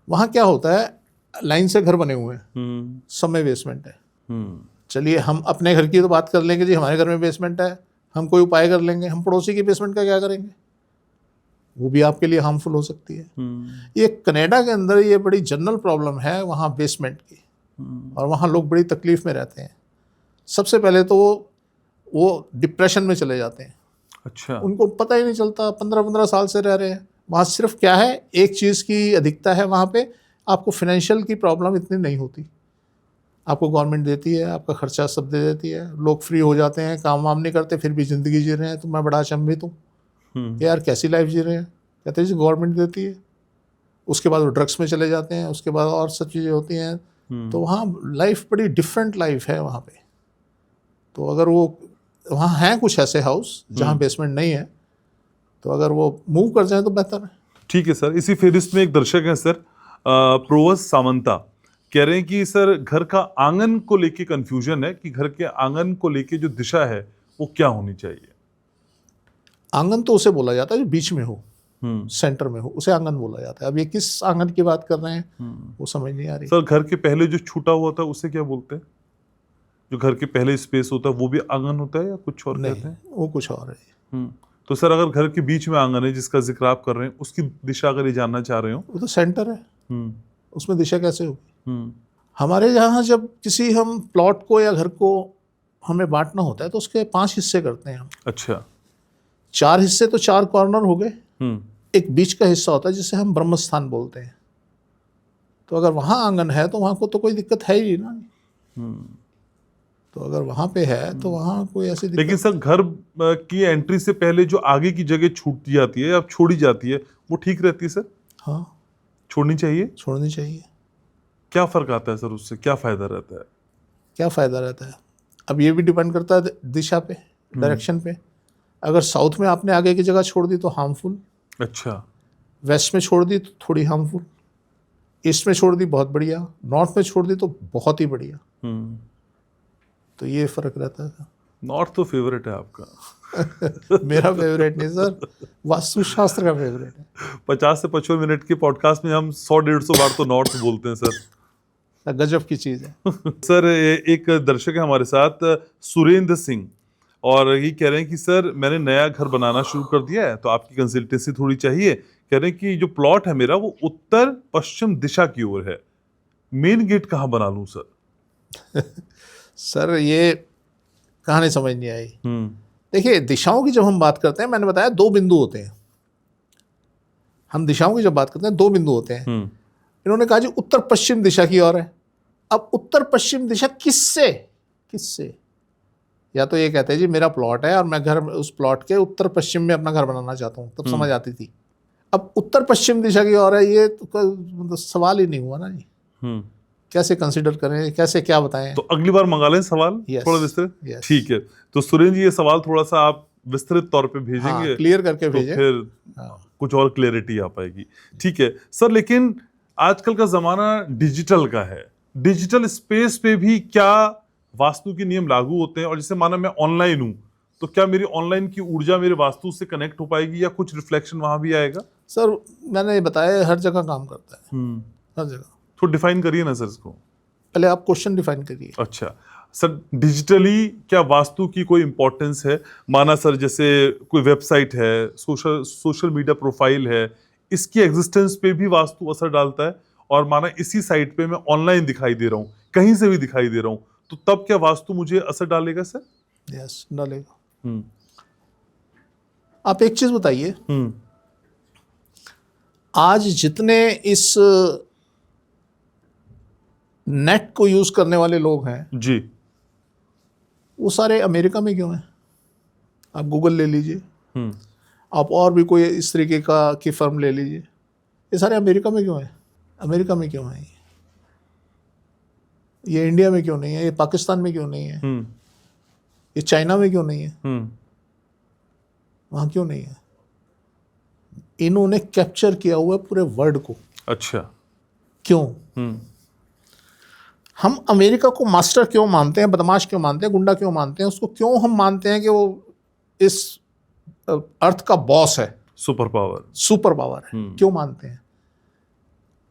वहाँ क्या होता है, लाइन से घर बने हुए हैं, सब में बेसमेंट है। चलिए हम अपने घर की तो बात कर लेंगे जी, हमारे घर में बेसमेंट है, हम कोई उपाय कर लेंगे। हम पड़ोसी की बेसमेंट का क्या करेंगे, वो भी आपके लिए हार्मफुल हो सकती है। ये कनाडा के अंदर ये बड़ी जनरल प्रॉब्लम है वहाँ बेसमेंट की, और वहाँ लोग बड़ी तकलीफ में रहते हैं। सबसे पहले तो वो डिप्रेशन में चले जाते हैं। अच्छा। उनको पता ही नहीं चलता, 15-15 साल से रह रहे हैं वहाँ। सिर्फ क्या है, एक चीज़ की अधिकता है वहाँ पे, आपको फाइनेंशियल की प्रॉब्लम इतनी नहीं होती, आपको गवर्नमेंट देती है, आपका खर्चा सब दे देती है, लोग फ्री हो जाते हैं, काम वाम नहीं करते, फिर भी ज़िंदगी जी रहे हैं। तो मैं बड़ा अचंभित हूँ यार, कैसी लाइफ जी रहे हैं। कहते हैं जी गवर्नमेंट देती है। उसके बाद वो ड्रग्स में चले जाते हैं, उसके बाद और सब चीज़ें होती हैं। तो वहाँ लाइफ बड़ी डिफरेंट लाइफ है वहाँ पे। तो अगर वो वहाँ हैं कुछ ऐसे हाउस जहाँ बेसमेंट नहीं है, तो अगर वो मूव कर जाए तो बेहतर है। ठीक है सर। इसी फेरिस्त में एक दर्शक हैं सर, प्रोवस सामंता, कह रहे हैं कि सर घर का आंगन को लेके कंफ्यूजन है कि घर के आंगन को लेके जो दिशा है वो क्या होनी चाहिए। आंगन तो उसे बोला जाता है जो बीच में हो, सेंटर में हो, उसे आंगन बोला जाता है। अब ये किस आंगन की बात कर रहे हैं वो समझ नहीं आ रही। सर घर के पहले जो छूटा हुआ था उसे क्या बोलते हैं, जो घर के पहले स्पेस होता है वो भी आंगन होता है या कुछ और कहते हैं? वो कुछ और है। तो सर अगर घर के बीच में आंगन है जिसका जिक्र आप कर रहे हैं, उसकी दिशा अगर ये जानना चाह रहे हो, वो तो सेंटर है, उसमें दिशा कैसे होगी? हमारे यहाँ जब किसी हम प्लॉट को या घर को हमें बांटना होता है तो उसके 5 हिस्से करते हैं हम। अच्छा। 4 हिस्से तो 4 कॉर्नर हो गए, एक बीच का हिस्सा होता है जिसे हम ब्रह्म स्थान बोलते हैं। तो अगर वहाँ आंगन है तो वहाँ को तो कोई दिक्कत है ही ना। तो अगर वहाँ पे है तो वहाँ कोई ऐसी दिक्कत। लेकिन सर घर की एंट्री से पहले जो आगे की जगह छूट जाती है या छोड़ी जाती है वो ठीक रहती है सर? हाँ, छोड़नी चाहिए। छोड़नी चाहिए। क्या फर्क आता है सर उससे, क्या फायदा रहता है? क्या फ़ायदा रहता है, अब ये भी डिपेंड करता है दिशा पे, डायरेक्शन पे। अगर साउथ में आपने आगे की जगह छोड़ दी तो हार्मफुल। अच्छा। वेस्ट में छोड़ दी तो थोड़ी हार्मफुल, ईस्ट में छोड़ दी बहुत बढ़िया, नॉर्थ में छोड़ दी तो बहुत ही बढ़िया। तो ये फ़र्क रहता है। नॉर्थ तो फेवरेट है आपका। मेरा फेवरेट नहीं सर, वास्तुशास्त्र का फेवरेट है। 50 से 55 मिनट के पॉडकास्ट में हम 100-150 बार तो नॉर्थ बोलते हैं सर। गजब की चीज़ है। सर एक दर्शक है हमारे साथ, सुरेंद्र सिंह, और ये कह रहे हैं कि सर मैंने नया घर बनाना शुरू कर दिया है तो आपकी कंसल्टेंसी थोड़ी चाहिए। कह रहे हैं कि जो प्लॉट है मेरा वो उत्तर पश्चिम दिशा की ओर है, मेन गेट कहाँ बना लूं सर? सर ये कहानी समझ नहीं आई। देखिए दिशाओं की जब हम बात करते हैं, मैंने बताया 2 बिंदु होते हैं। हम दिशाओं की जब बात करते हैं 2 बिंदु होते हैं। इन्होंने कहा जी उत्तर पश्चिम दिशा की ओर है। अब उत्तर पश्चिम दिशा किससे किससे? या तो ये कहते हैं जी मेरा प्लॉट है और मैं घर उस प्लॉट के उत्तर पश्चिम में अपना घर बनाना चाहता हूँ, तब समझ आती थी। अब उत्तर पश्चिम दिशा की ओर है, ये तो मतलब सवाल ही नहीं हुआ ना जी। कैसे कंसिडर करें, कैसे क्या बताएं? तो अगली बार मंगा लें सवाल थोड़ा विस्तृत। ठीक है, तो सुरेंद्र जी ये सवाल थोड़ा सा आप विस्तृत तौर पे भेजेंगे। हाँ, क्लियर करके भेजें, तो फिर कुछ और क्लैरिटी आ पाएगी। ठीक है सर, लेकिन आजकल का जमाना डिजिटल का है, डिजिटल स्पेस पे भी क्या वास्तु के नियम लागू होते हैं? और जैसे माना मैं ऑनलाइन हूँ तो क्या मेरी ऑनलाइन की ऊर्जा मेरे वास्तु से कनेक्ट हो पाएगी या कुछ रिफ्लेक्शन वहां भी आएगा? सर मैंने बताया हर जगह काम करता है, हर जगह। तो डिफाइन करिए ना सर इसको। पहले आप क्वेश्चन डिफाइन करिए। अच्छा, सर डिजिटली क्या वास्तु की कोई इंपॉर्टेंस है? माना सर जैसे कोई वेबसाइट है, सोशल मीडिया प्रोफाइल है, इसकी एग्जिस्टेंस पे भी वास्तु असर डालता है। और माना इसी साइट पे मैं ऑनलाइन दिखाई दे रहा हूँ, कहीं से भी दिखाई दे रहा हूँ, तो तब क्या वास्तु मुझे असर डालेगा सर? यस, डालेगा। हम्म। आप एक चीज बताइए, हम्म। आज जितने इस नेट को यूज करने वाले लोग हैं जी। वो सारे अमेरिका में क्यों हैं? आप गूगल ले लीजिए, हम्म। आप और भी कोई इस तरीके की फर्म ले लीजिए, ये सारे अमेरिका में क्यों हैं? अमेरिका में क्यों हैं? ये इंडिया में क्यों नहीं है? ये पाकिस्तान में क्यों नहीं है? हम्म। ये चाइना में क्यों नहीं है? हम्म। वहाँ क्यों नहीं है? इन्होंने कैप्चर किया हुआ है पूरे वर्ल्ड को। अच्छा। क्यों? हम्म। हम अमेरिका को मास्टर क्यों मानते हैं, बदमाश क्यों मानते हैं, गुंडा क्यों मानते हैं? उसको क्यों हम मानते हैं कि वो इस अर्थ का बॉस है, सुपर पावर है? क्यों मानते हैं?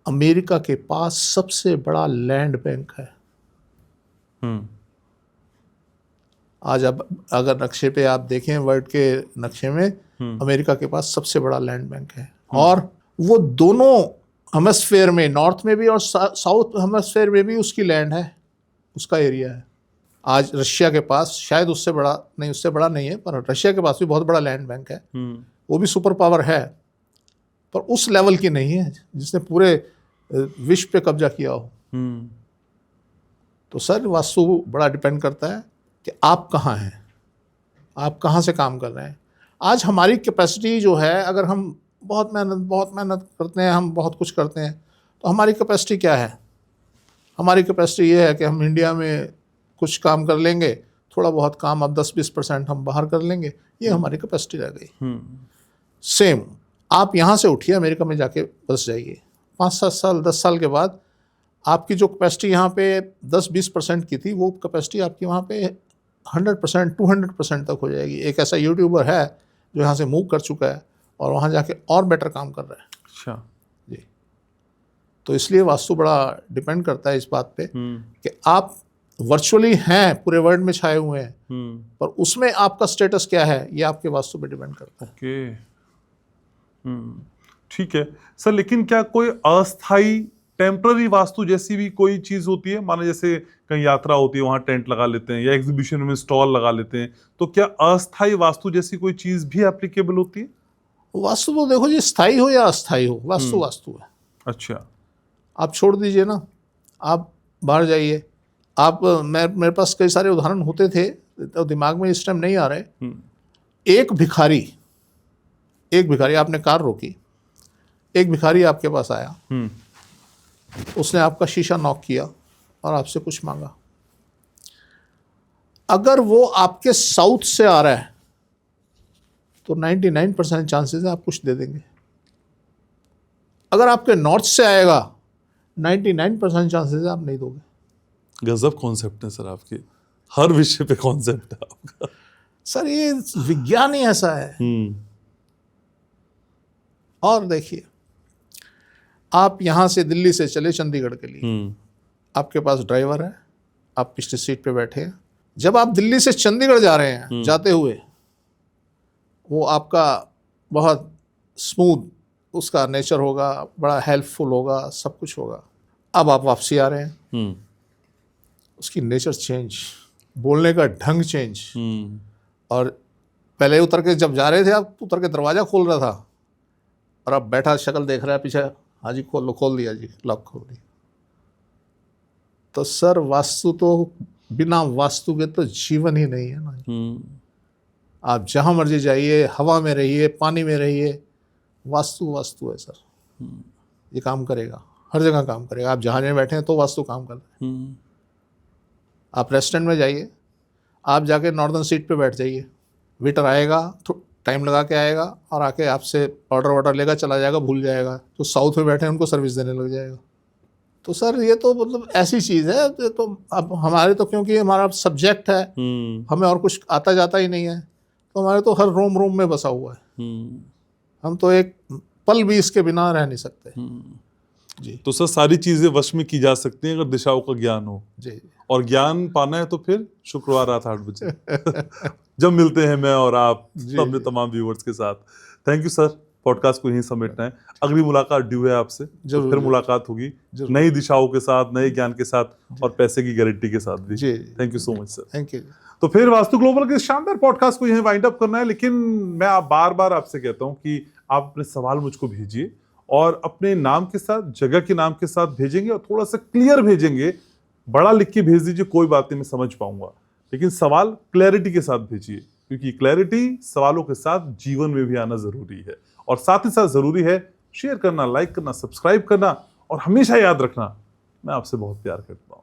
अमेरिका के पास सबसे बड़ा लैंड बैंक है। हम्म। आज अब अगर नक्शे पे आप देखें, वर्ल्ड के नक्शे में अमेरिका के पास सबसे बड़ा लैंड बैंक है। और वो दोनों हेमिस्फेयर में, नॉर्थ में भी और साउथ हेमिस्फेयर में भी उसकी लैंड है, उसका एरिया है। आज रशिया के पास शायद उससे बड़ा नहीं है, पर रशिया के पास भी बहुत बड़ा लैंड बैंक है। वो भी सुपर पावर है, पर उस लेवल की नहीं है जिसने पूरे विश्व पे कब्जा किया हो। तो सर वास्तु बड़ा डिपेंड करता है कि आप कहाँ हैं, आप कहाँ से काम कर रहे हैं। आज हमारी कैपेसिटी जो है, अगर हम बहुत मेहनत करते हैं, हम बहुत कुछ करते हैं, तो हमारी कैपेसिटी क्या है? हमारी कैपेसिटी ये है कि हम इंडिया में कुछ काम कर लेंगे, थोड़ा बहुत काम अब 10-20% हम बाहर कर लेंगे, ये हमारी कैपेसिटी रह गई। सेम आप यहाँ से उठिए, अमेरिका में जाके बस जाइए, 5-7 साल 10 साल के बाद आपकी जो कैपेसिटी यहाँ पे 10-20% की थी, वो कैपेसिटी आपकी वहाँ पे 100% 200% तक हो जाएगी। एक ऐसा यूट्यूबर है जो यहाँ से मूव कर चुका है और वहाँ जाके और बेटर काम कर रहा है। अच्छा जी। तो इसलिए वास्तु बड़ा डिपेंड करता है इस बात पे कि आप वर्चुअली हैं, पूरे वर्ल्ड में छाए हुए हैं, पर उसमें आपका स्टेटस क्या है, ये आपके वास्तु पे डिपेंड करता है। ओके। ठीक है सर, लेकिन क्या कोई अस्थाई टेम्पररी वास्तु जैसी भी कोई चीज होती है? माना जैसे कहीं यात्रा होती है, वहां टेंट लगा लेते हैं, या एग्जीबिशन में स्टॉल लगा लेते हैं, तो क्या अस्थाई वास्तु जैसी कोई चीज भी एप्लीकेबल होती है? वास्तु तो देखो जी, स्थाई हो या अस्थाई हो, वास्तु वास्तु है। अच्छा। आप छोड़ दीजिए ना, आप बाहर जाइए। आप मेरे पास कई सारे उदाहरण होते थे, तो दिमाग में इस टाइम नहीं आ रहे। एक भिखारी, आपने कार रोकी, एक भिखारी आपके पास आया, उसने आपका शीशा नॉक किया और आपसे कुछ मांगा। अगर वो आपके साउथ से आ रहा है तो 99% चांसेस है आप कुछ दे देंगे। अगर आपके नॉर्थ से आएगा, 99% चांसेस है आप नहीं दोगे। गजब कॉन्सेप्ट है सर आपके, हर विषय पे कॉन्सेप्ट है आपका। सर ये विज्ञान ही ऐसा है। और देखिए, आप यहाँ से दिल्ली से चले चंडीगढ़ के लिए, आपके पास ड्राइवर है, आप पिछली सीट पे बैठे हैं। जब आप दिल्ली से चंडीगढ़ जा रहे हैं, जाते हुए वो आपका बहुत स्मूथ उसका नेचर होगा, बड़ा हेल्पफुल होगा, सब कुछ होगा। अब आप वापसी आ रहे हैं, उसकी नेचर चेंज, बोलने का ढंग चेंज। और पहले उतर के जब जा रहे थे, आप उतर के दरवाज़ा खोल रहा था, और अब बैठा शक्ल देख रहा है पीछे, हाँ जी खोल लो, खोल दिया जी, लॉक खोल दिया। तो सर वास्तु तो, बिना वास्तु के तो जीवन ही नहीं है ना। आप जहाँ मर्जी जाइए, हवा में रहिए, पानी में रहिए, वास्तु है सर। ये काम करेगा, हर जगह काम करेगा। आप जहाँ में बैठे हैं तो वास्तु काम कर रहे हैं। आप रेस्टोरेंट में जाइए, आप जाके नॉर्दर्न सीट पे बैठ जाइए, वेटर आएगा, टाइम लगा के आएगा और आके आपसे ऑर्डर लेगा, चला जाएगा, भूल जाएगा। तो साउथ में बैठे हैं उनको सर्विस देने लग जाएगा। तो सर ये तो मतलब ऐसी चीज़ है, तो अब हमारे तो, क्योंकि हमारा सब्जेक्ट है, हमें और कुछ आता जाता ही नहीं है, तो हमारे तो हर रोम में बसा हुआ है। हम तो एक पल भी इसके बिना रह नहीं सकते। जी तो सर सारी चीजें वश में की जा सकती हैं अगर दिशाओं का ज्ञान हो, जी और ज्ञान पाना है तो फिर शुक्रवार रात 8 बजे जब मिलते हैं मैं और आप जी, अपने जी। तमाम व्यूअर्स के साथ। थैंक यू सर, पॉडकास्ट को यहीं समेटना है, अगली मुलाकात ड्यू है आपसे, तो जरूर, फिर जरूर। मुलाकात होगी जरूर। नई दिशाओं के साथ, नए ज्ञान के साथ और पैसे की गारंटी के साथ भी। जी thank you so much sir. Thank you. तो फिर वास्तु ग्लोबल के शानदार पॉडकास्ट को यहीं वाइंड अप करना है, लेकिन मैं आप बार बार आपसे कहता हूं कि आप अपने सवाल मुझको भेजिए और अपने नाम के साथ, जगह के नाम के साथ भेजेंगे और थोड़ा सा क्लियर भेजेंगे। बड़ा लिख के भेज दीजिए, कोई बात नहीं, मैं समझ पाऊंगा, लेकिन सवाल क्लैरिटी के साथ भेजिए, क्योंकि क्लैरिटी सवालों के साथ जीवन में भी आना जरूरी है। और साथ ही साथ जरूरी है शेयर करना, लाइक करना, सब्सक्राइब करना, और हमेशा याद रखना मैं आपसे बहुत प्यार करता हूं।